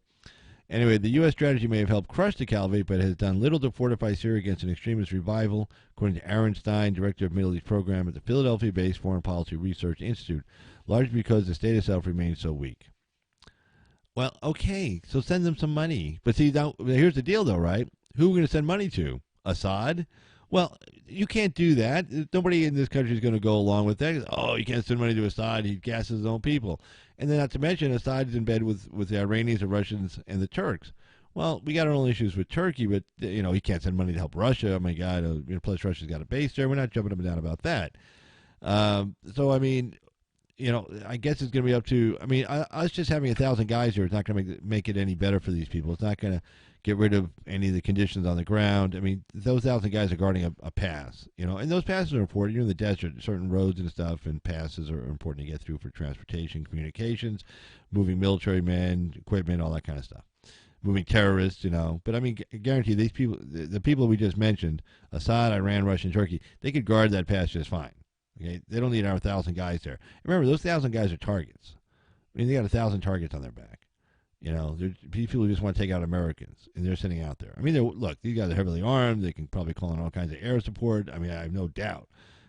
anyway, the U.S. strategy may have helped crush the caliphate, but it has done little to fortify Syria against an extremist revival, according to Aaron Stein, director of Middle East program at the Philadelphia-based Foreign Policy Research Institute, largely because the state itself remains so weak. Well, okay, so send them some money. But see, now, here's the deal, though, right? Who are we going to send money to? Assad? Well, you can't do that. Nobody in this country is going to go along with that. Oh, you can't send money to Assad. He gasses his own people. And then not to mention, Assad is in bed with the Iranians, the Russians, and the Turks. Well, we got our own issues with Turkey, but, you know, he can't send money to help Russia. Oh, my God. Plus, Russia's got a base there. We're not jumping up and down about that. So, I mean, you know, I guess it's going to be up to, I mean, us just having 1,000 guys here is not going to make it any better for these people. It's not going to get rid of any of the conditions on the ground. I mean, those 1,000 guys are guarding a pass, you know, and those passes are important. You're in the desert, certain roads and stuff, and passes are important to get through for transportation, communications, moving military men, equipment, all that kind of stuff. Moving terrorists, you know. But, I mean, I guarantee these people, the people we just mentioned, Assad, Iran, Russia, and Turkey, they could guard that pass just fine. Okay, they don't need our 1,000 guys there. Remember, those 1,000 guys are targets. I mean, they got 1,000 targets on their back. You know, there's people who just want to take out Americans, and they're sitting out there. I mean, look, these guys are heavily armed. They can probably call in all kinds of air support. I mean, I have no doubt.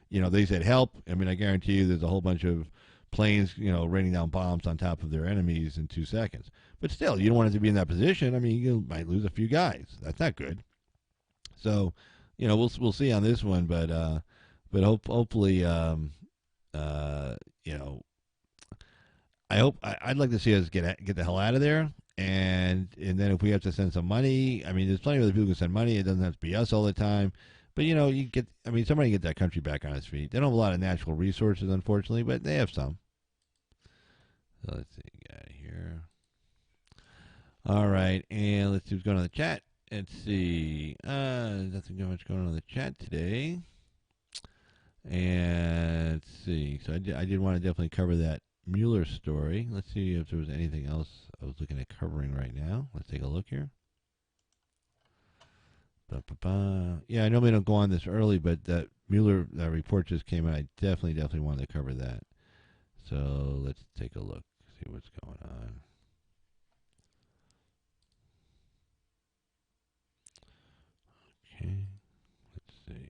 You know, they said help. I mean, I guarantee you there's a whole bunch of planes, raining down bombs on top of their enemies in 2 seconds. But still, you don't want it to be in that position. I mean, you might lose a few guys. That's not good. So, we'll see on this one, but hopefully, I'd like to see us get the hell out of there. And then if we have to send some money, I mean, there's plenty of other people who can send money. It doesn't have to be us all the time. But somebody get that country back on its feet. They don't have a lot of natural resources, unfortunately, but they have some. So let's see, got here. All right, and let's see what's going on in the chat. Let's see. Nothing much going on in the chat today. And let's see. So I did want to definitely cover that Mueller story. Let's see if there was anything else I was looking at covering right now. Let's take a look here. Yeah, I normally don't go on this early, but that Mueller report just came out. I definitely wanted to cover that. So let's take a look, see what's going on. Okay, let's see.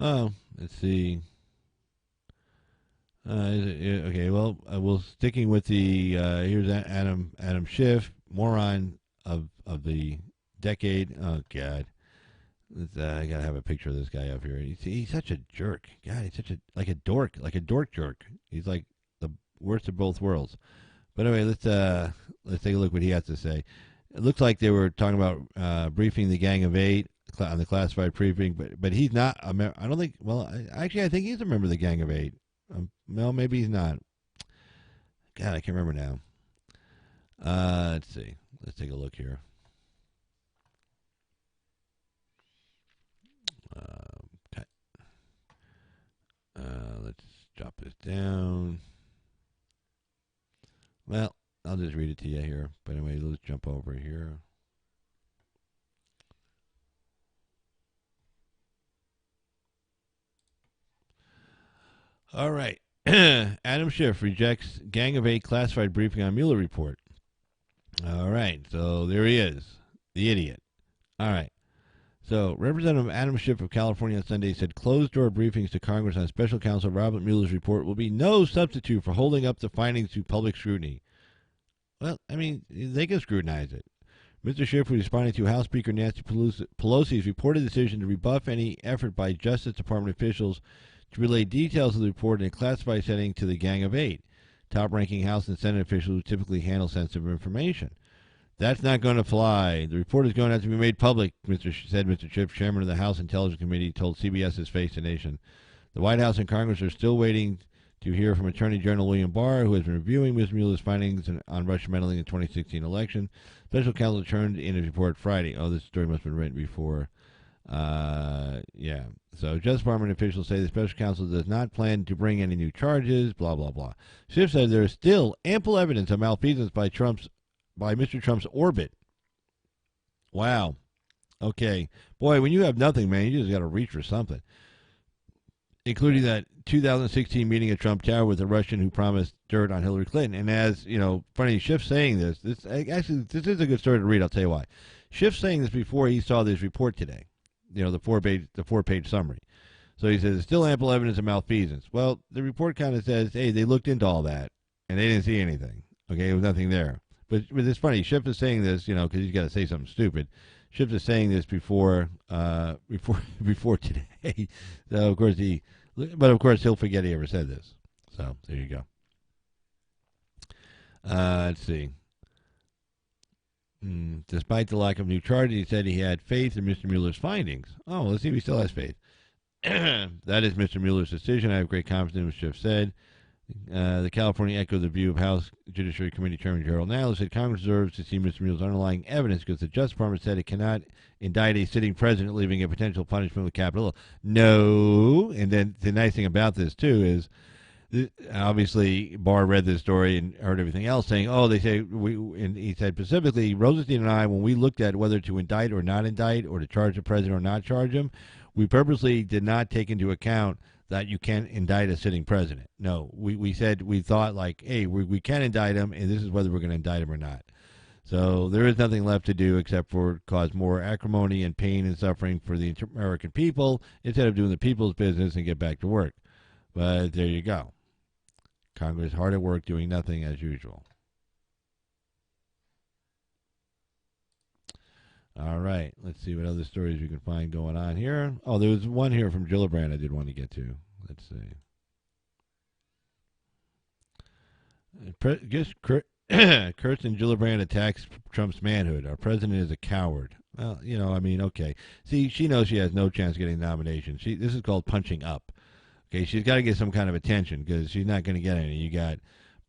Oh, let's see. Okay, well, we're sticking with the here's Adam Schiff, moron of the decade. Oh God, I gotta have a picture of this guy up here. He's such a jerk. God, he's such a dork jerk. He's like the worst of both worlds. But anyway, let's take a look what he has to say. It looks like they were talking about briefing the Gang of Eight on the classified briefing, but he's not a member. I don't think. Well, I think he's a member of the Gang of Eight. Well, maybe he's not. God, I can't remember now. Let's see. Let's take a look here. Okay. Let's drop this down. Well, I'll just read it to you here. But anyway, let's jump over here. All right. Adam Schiff rejects Gang of Eight classified briefing on Mueller report. All right. So there he is, the idiot. All right. So Representative Adam Schiff of California on Sunday said closed-door briefings to Congress on Special Counsel Robert Mueller's report will be no substitute for holding up the findings to public scrutiny. Well, I mean, they can scrutinize it. Mr. Schiff was responding to House Speaker Nancy Pelosi's reported decision to rebuff any effort by Justice Department officials to relay details of the report in a classified setting to the Gang of Eight, top-ranking House and Senate officials who typically handle sensitive information. That's not going to fly. The report is going to have to be made public, said Mr. Schiff, chairman of the House Intelligence Committee, told CBS's Face the Nation. The White House and Congress are still waiting to hear from Attorney General William Barr, who has been reviewing Ms. Mueller's findings on Russian meddling in the 2016 election. Special counsel turned in his report Friday. Oh, this story must have been written before. Yeah. So Justice Department officials say the special counsel does not plan to bring any new charges, blah, blah, blah. Schiff said there is still ample evidence of malfeasance by Mr. Trump's orbit. Wow. Okay. Boy, when you have nothing, man, you just got to reach for something. Including that 2016 meeting at Trump Tower with a Russian who promised dirt on Hillary Clinton. And as, funny, Schiff saying this is a good story to read, I'll tell you why. Schiff saying this before he saw this report today. The four-page summary. So he says, there's still ample evidence of malfeasance. Well, the report kind of says, hey, they looked into all that, and they didn't see anything. Okay, there was nothing there. But it's funny, Schiff is saying this, because he's got to say something stupid. Schiff is saying this before today. So, of course, he'll forget he ever said this. So, there you go. Let's see. Despite the lack of new charges, he said he had faith in Mr. Mueller's findings. Oh, let's see if he still has faith. That is Mr. Mueller's decision. I have great confidence in what Schiff said. The California echoed the view of House Judiciary Committee Chairman Gerald Nadler, said Congress deserves to see Mr. Mueller's underlying evidence because the Justice Department said it cannot indict a sitting president, leaving a potential punishment with capital. No. And then the nice thing about this, too, is obviously Barr read this story and heard everything else saying, they say, and he said specifically, Rosenstein and I, when we looked at whether to indict or not indict or to charge the president or not charge him, we purposely did not take into account that you can't indict a sitting president. No, we said we thought like, hey, we can indict him, and this is whether we're going to indict him or not. So there is nothing left to do except for cause more acrimony and pain and suffering for the American people instead of doing the people's business and get back to work. But there you go. Congress hard at work doing nothing as usual. All right, let's see what other stories we can find going on here. Oh, there was one here from Gillibrand I did want to get to. Let's see. Kirsten Gillibrand attacks Trump's manhood. Our president is a coward. Well, okay. See, she knows she has no chance of getting the nomination. This is called punching up. Okay, she's got to get some kind of attention because she's not going to get any. You got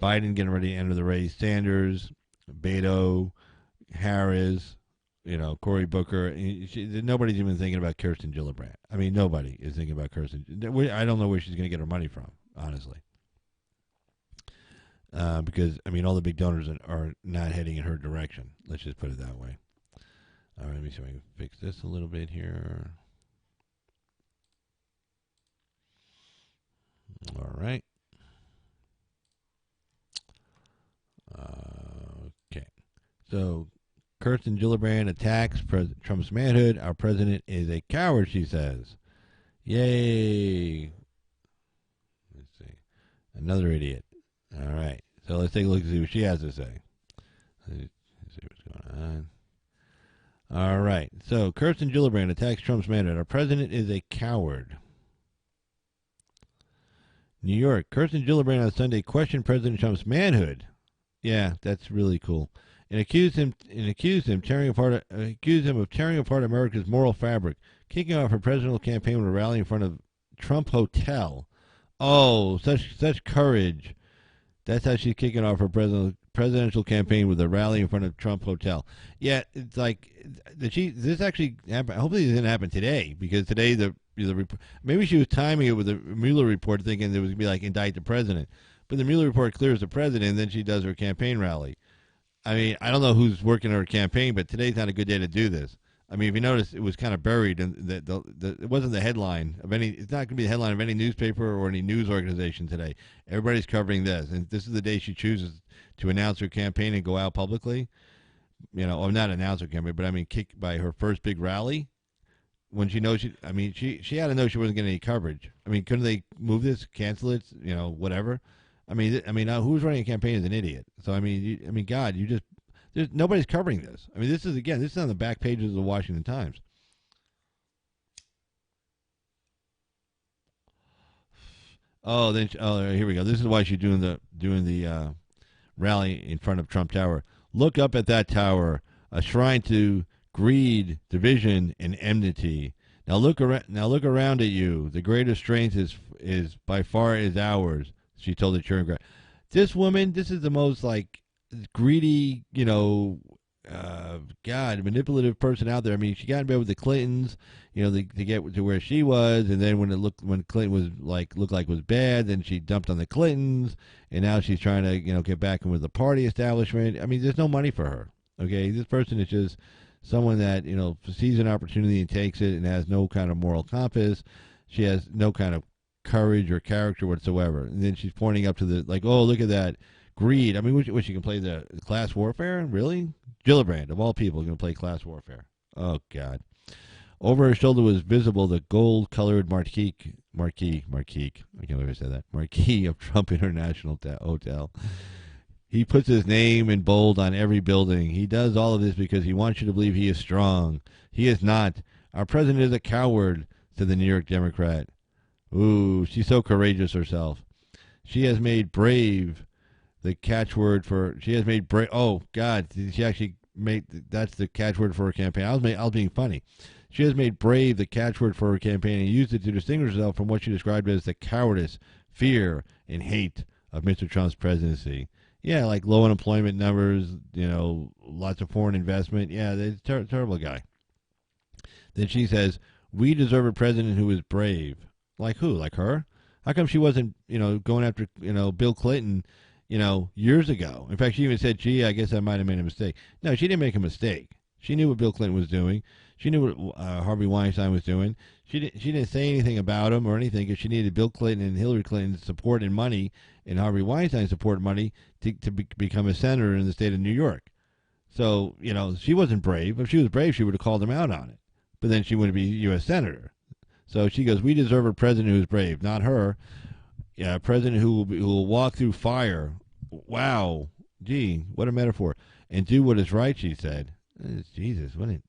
Biden getting ready to enter the race, Sanders, Beto, Harris, Cory Booker. Nobody's even thinking about Kirsten Gillibrand. I mean, nobody is thinking about Kirsten. I don't know where she's going to get her money from, honestly. Because, all the big donors are not heading in her direction. Let's just put it that way. All right, let me see if I can fix this a little bit here. All right. Okay. So, Kirsten Gillibrand attacks Trump's manhood. Our president is a coward, she says. Yay. Let's see. Another idiot. All right. So let's take a look and see what she has to say. Let's see what's going on. All right. So Kirsten Gillibrand attacks Trump's manhood. Our president is a coward. New York. Kirsten Gillibrand on Sunday questioned President Trump's manhood. Yeah, that's really cool. And accused him of tearing apart America's moral fabric, kicking off her presidential campaign with a rally in front of Trump Hotel. Oh, such courage! That's how she's kicking off her presidential campaign with a rally in front of Trump Hotel. Yeah, it's like this actually happened. Hopefully, it didn't happen today because today the maybe she was timing it with the Mueller report, thinking it was gonna be like indict the president. But the Mueller report clears the president, and then she does her campaign rally. I mean, I don't know who's working her campaign, but today's not a good day to do this. I mean, if you notice, it was kind of buried, and it wasn't the headline of any. It's not going to be the headline of any newspaper or any news organization today. Everybody's covering this, and this is the day she chooses to announce her campaign and go out publicly. Or not announce her campaign, but kick by her first big rally. When she knows she had to know she wasn't getting any coverage. Couldn't they move this, cancel it, whatever? Who's running a campaign is an idiot. So God, nobody's covering this. This is on the back pages of the Washington Times. Here we go. This is why she's doing the rally in front of Trump Tower. Look up at that tower, a shrine to greed, division, and enmity. Now look around at you. The greatest strength is by far is ours. She told the cheering crowd. This woman, this is the most greedy, manipulative person out there. She got in bed with the Clintons, to get to where she was, and then when Clinton was looked like was bad, then she dumped on the Clintons, and now she's trying to get back in with the party establishment. There's no money for her. Okay, this person is just someone that sees an opportunity and takes it, and has no kind of moral compass. She has no kind of courage or character whatsoever. And then she's pointing up to the oh, look at that greed. Wish you can play the class warfare? Really? Gillibrand, of all people, going to play class warfare. Oh, God. Over her shoulder was visible the gold-colored marquee, I can't believe I said that, marquee of Trump International Hotel. He puts his name in bold on every building. He does all of this because he wants you to believe he is strong. He is not. Our president is a coward, said the New York Democrat. Ooh, she's so courageous herself. She has made brave the catchword for. She has made brave. Oh God, she actually made. That's the catchword for her campaign. I was being funny. She has made brave the catchword for her campaign and used it to distinguish herself from what she described as the cowardice, fear, and hate of Mr. Trump's presidency. Yeah, like low unemployment numbers. Lots of foreign investment. Yeah, it's a terrible guy. Then she says, "We deserve a president who is brave." Like who? Like her? How come she wasn't, going after, Bill Clinton, years ago? In fact, she even said, gee, I guess I might have made a mistake. No, she didn't make a mistake. She knew what Bill Clinton was doing. She knew what Harvey Weinstein was doing. She didn't say anything about him or anything because she needed Bill Clinton and Hillary Clinton's support and money and Harvey Weinstein's support and money to become a senator in the state of New York. So, she wasn't brave. If she was brave, she would have called him out on it. But then she wouldn't be U.S. Senator. So she goes, we deserve a president who's brave, not her. Yeah, a president who will walk through fire. Wow. Gee, what a metaphor. And do what is right, she said. Jesus, what an...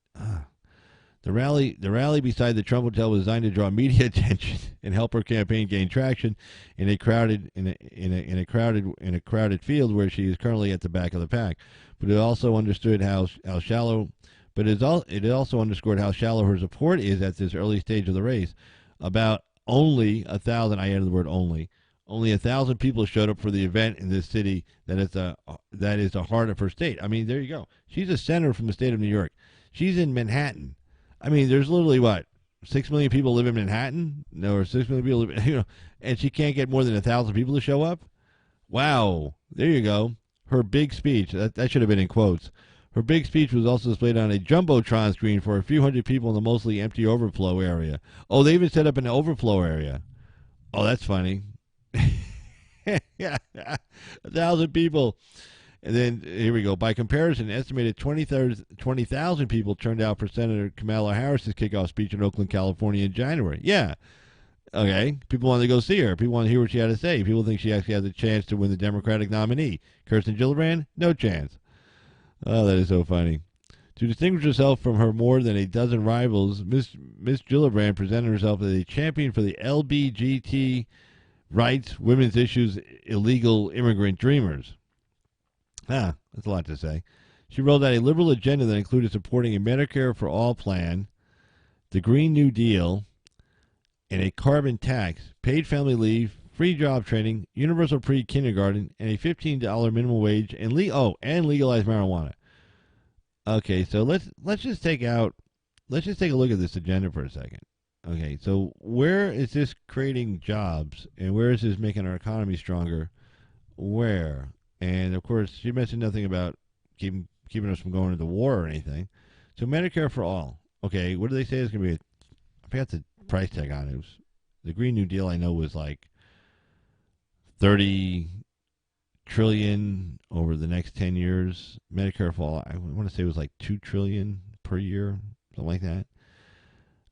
The rally beside the Trump Hotel was designed to draw media attention and help her campaign gain traction in a crowded field where she is currently at the back of the pack. But it also understood how shallow. But it also underscored how shallow her support is at this early stage of the race. About only 1,000. I added the word only. Only 1,000 people showed up for the event in this city that is the heart of her state. I mean, there you go. She's a senator from the state of New York. She's in Manhattan. I mean, there's literally what 6 million people live in Manhattan. No, or 6 million people live, and she can't get more than 1,000 people to show up. Wow, there you go. Her big speech. That should have been in quotes. Her big speech was also displayed on a jumbotron screen for a few hundred people in the mostly empty overflow area. Oh, they even set up an overflow area. Oh, that's funny. 1,000 people. And then, here we go. By comparison, an estimated 20,000 people turned out for Senator Kamala Harris's kickoff speech in Oakland, California in January. Yeah. Okay. People wanted to go see her. People wanted to hear what she had to say. People think she actually has a chance to win the Democratic nominee. Kirsten Gillibrand? No chance. Oh, that is so funny. To distinguish herself from her more than a dozen rivals, Miss Gillibrand presented herself as a champion for the LGBT rights, women's issues, illegal immigrant dreamers. That's a lot to say. She rolled out a liberal agenda that included supporting a Medicare for All plan, the Green New Deal, and a carbon tax, paid family leave, free job training, universal pre-kindergarten, and a $15 minimum wage, and legalize marijuana. Okay, so let's just take a look at this agenda for a second. Okay, so where is this creating jobs, and where is this making our economy stronger? Where? And, of course, she mentioned nothing about keeping us from going into war or anything. So Medicare for all. Okay, what do they say is going to be? I forgot the price tag on it. The Green New Deal, I know, was like $30 trillion over the next 10 years. Medicare for all, I want to say it was like $2 trillion per year, something like that.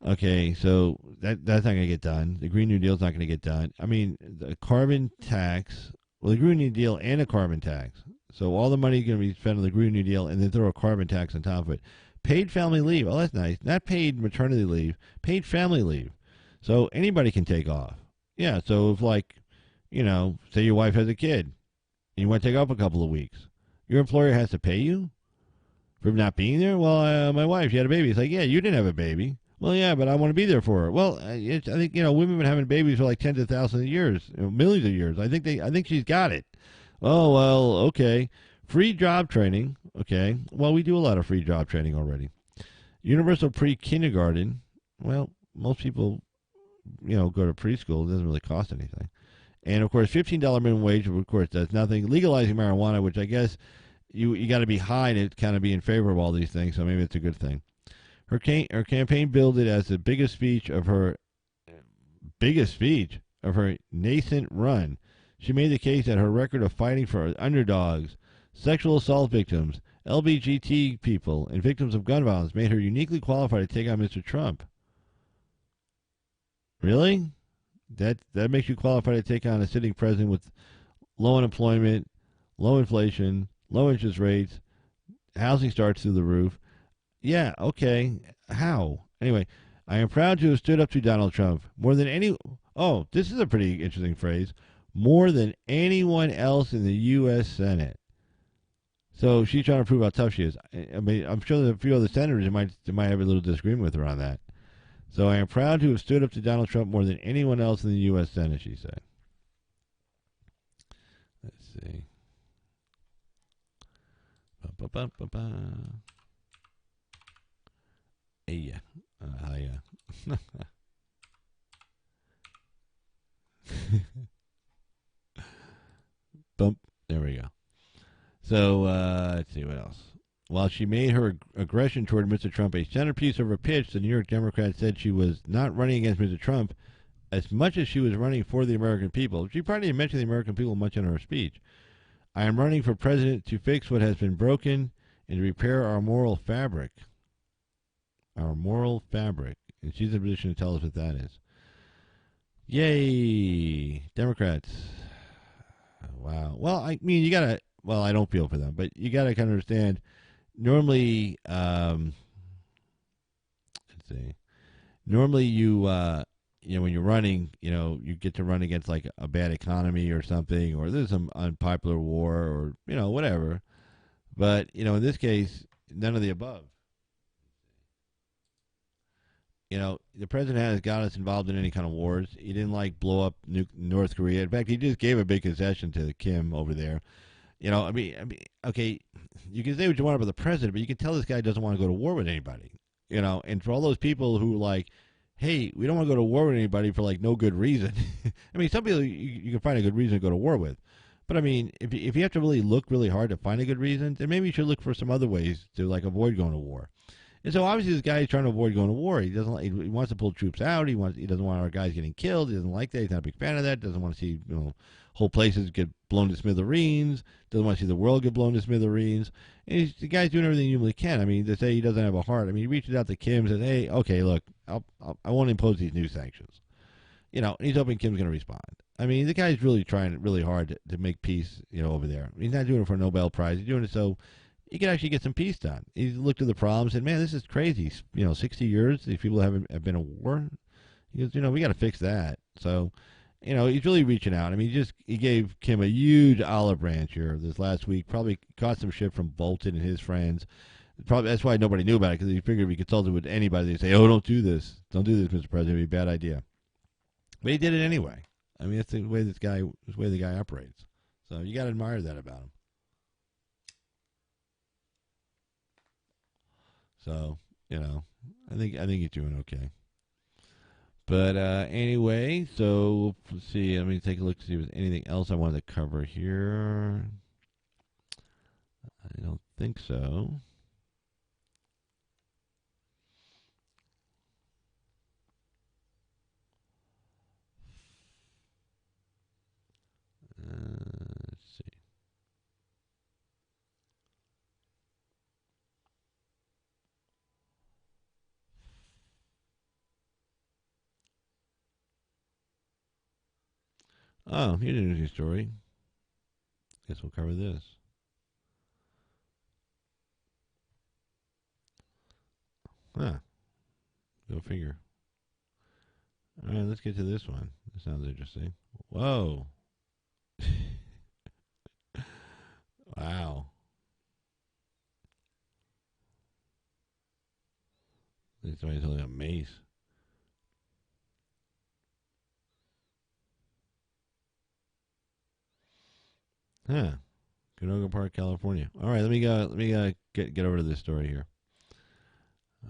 Okay, so that's not going to get done. The Green New Deal is not going to get done. I mean, the carbon tax... Well, the Green New Deal and a carbon tax. So all the money is going to be spent on the Green New Deal and then throw a carbon tax on top of it. Paid family leave. Oh, that's nice. Not paid maternity leave. Paid family leave. So anybody can take off. Yeah, so if say your wife has a kid and you want to take off a couple of weeks, your employer has to pay you for not being there? Well, my wife, she had a baby. It's like, yeah, you didn't have a baby. Well, yeah, but I want to be there for her. Well, I think women have been having babies for like tens of thousands of years, millions of years. I think she's got it. Oh well, okay. Free job training. Okay. Well, we do a lot of free job training already. Universal pre-kindergarten. Well, most people, go to preschool. It doesn't really cost anything. And of course, $15 minimum wage. Of course, does nothing. Legalizing marijuana, which I guess you got to be high to kind of be in favor of all these things. So maybe it's a good thing. Her campaign billed it as the biggest speech of her nascent run. She made the case that her record of fighting for underdogs, sexual assault victims, LGBT people, and victims of gun violence made her uniquely qualified to take on Mr. Trump. Really? That makes you qualified to take on a sitting president with low unemployment, low inflation, low interest rates, housing starts through the roof. Yeah, okay. How? Anyway, I am proud to have stood up to Donald Trump more than any... Oh, this is a pretty interesting phrase. More than anyone else in the U.S. Senate. So she's trying to prove how tough she is. I mean, I'm sure that a few other senators might have a little disagreement with her on that. So I am proud to have stood up to Donald Trump more than anyone else in the U.S. Senate, she said. Let's see. Ba-ba-ba-ba-ba. Yeah. Yeah. Bump. There we go. So, let's see what else. While she made her aggression toward Mr. Trump a centerpiece of her pitch, the New York Democrat said she was not running against Mr. Trump as much as she was running for the American people. She probably didn't mention the American people much in her speech. I am running for president to fix what has been broken and to repair our moral fabric. Our moral fabric. And she's in a position to tell us what that is. Yay! Democrats. Wow. Well, I mean, you gotta. Well, I don't feel for them, but you gotta kind of understand. Normally, let's see. Normally, when you're running, you get to run against like a bad economy or something, or there's some unpopular war, or whatever. But in this case, none of the above. The president has got us involved in any kind of wars. He didn't blow up North Korea. In fact, he just gave a big concession to Kim over there. Okay, you can say what you want about the president, but you can tell this guy doesn't want to go to war with anybody. And for all those people who hey, we don't want to go to war with anybody for no good reason. I mean, some people you can find a good reason to go to war with. But I mean, if you have to really look really hard to find a good reason, then maybe you should look for some other ways to avoid going to war. And so obviously this guy is trying to avoid going to war. He doesn't. He wants to pull troops out. He doesn't want our guys getting killed. He doesn't like that. He's not a big fan of that. Doesn't want to see whole places get blown to smithereens. Doesn't want to see the world get blown to smithereens. And the guy's doing everything he humanly can. I mean, to say he doesn't have a heart. I mean, he reaches out to Kim and says, "Hey, okay, look, I won't impose these new sanctions." And he's hoping Kim's going to respond. I mean, the guy's really trying really hard to make peace. Over there. He's not doing it for a Nobel Prize. He's doing it so he could actually get some peace done. He looked at the problems and said, man, this is crazy. 60 years, these people have been at war. He goes, we got to fix that. So, he's really reaching out. I mean, he gave Kim a huge olive branch here this last week. Probably caught some shit from Bolton and his friends. Probably that's why nobody knew about it, because he figured if he consulted with anybody, they'd say, oh, don't do this. Don't do this, Mr. President. It'd be a bad idea. But he did it anyway. I mean, that's the way the guy operates. So you got to admire that about him. So, I think he's doing okay. But anyway, so let's see. Let me take a look to see if there's anything else I wanted to cover here. I don't think so. Let's see. Oh, here's an interesting story. Guess we'll cover this. Huh. Go figure. All right, let's get to this one. This sounds interesting. Whoa. Wow. Somebody's holding a mace. Huh. Canoga Park, California. All right, let me get over to this story here.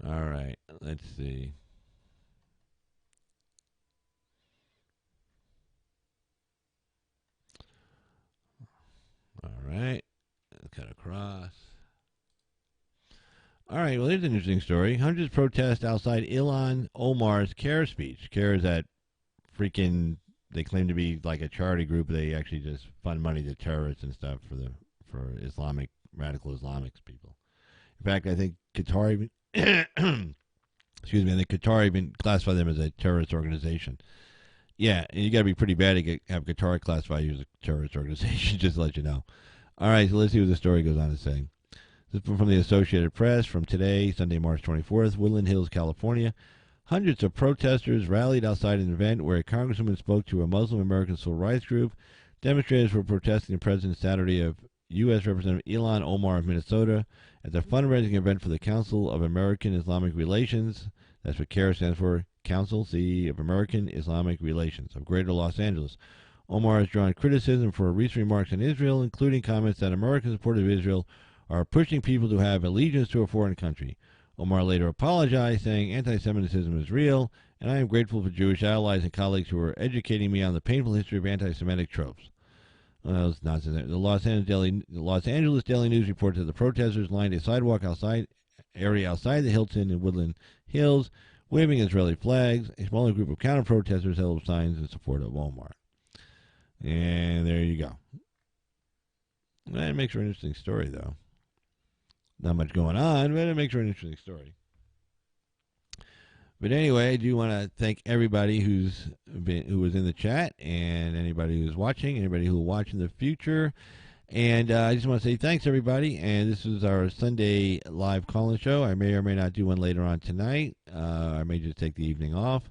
All right, let's see. All right, cut across. All right, well, here's an interesting story. Hundreds protest outside Ilhan Omar's CARE speech. CARE is that freaking, they claim to be like a charity group. They actually just fund money to terrorists and stuff for radical Islamic people. In fact, I think Qatar even, excuse me, I think Qatar even classified them as a terrorist organization. Yeah, and you got to be pretty bad to have Qatar classify you as a terrorist organization, just to let you know. All right, so let's see what the story goes on to say. This is from the Associated Press from today, Sunday, March 24th, Woodland Hills, California. Hundreds of protesters rallied outside an event where a congresswoman spoke to a Muslim American civil rights group. Demonstrators were protesting the president's Saturday of U.S. Representative Ilhan Omar of Minnesota at the fundraising event for the Council of American Islamic Relations. That's what CARE stands for, Council C of American Islamic Relations of Greater Los Angeles. Omar has drawn criticism for recent remarks on Israel, including comments that American supporters of Israel are pushing people to have allegiance to a foreign country. Omar later apologized, saying anti-Semitism is real, and I am grateful for Jewish allies and colleagues who are educating me on the painful history of anti-Semitic tropes. It's nonsense. The Los Angeles Daily News reports that the protesters lined a sidewalk area outside the Hilton in Woodland Hills, waving Israeli flags. A smaller group of counter-protesters held up signs in support of Walmart. And there you go. That makes for an interesting story, though. Not much going on, but it makes for an interesting story. But anyway, I do want to thank everybody who was in the chat, and anybody who's watching, anybody who will watch in the future. And I just want to say thanks, everybody. And this is our Sunday live call-in show. I may or may not do one later on tonight. I may just take the evening off.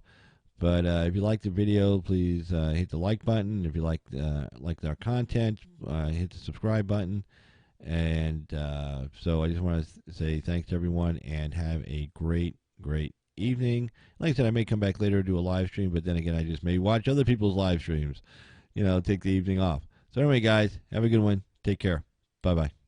But if you like the video, please hit the like button. If you like our content, hit the subscribe button. And so I just want to say thanks to everyone and have a great, great evening. Like I said, I may come back later to do a live stream, but then again, I just may watch other people's live streams. Take the evening off. So anyway, guys, have a good one. Take care. Bye-bye.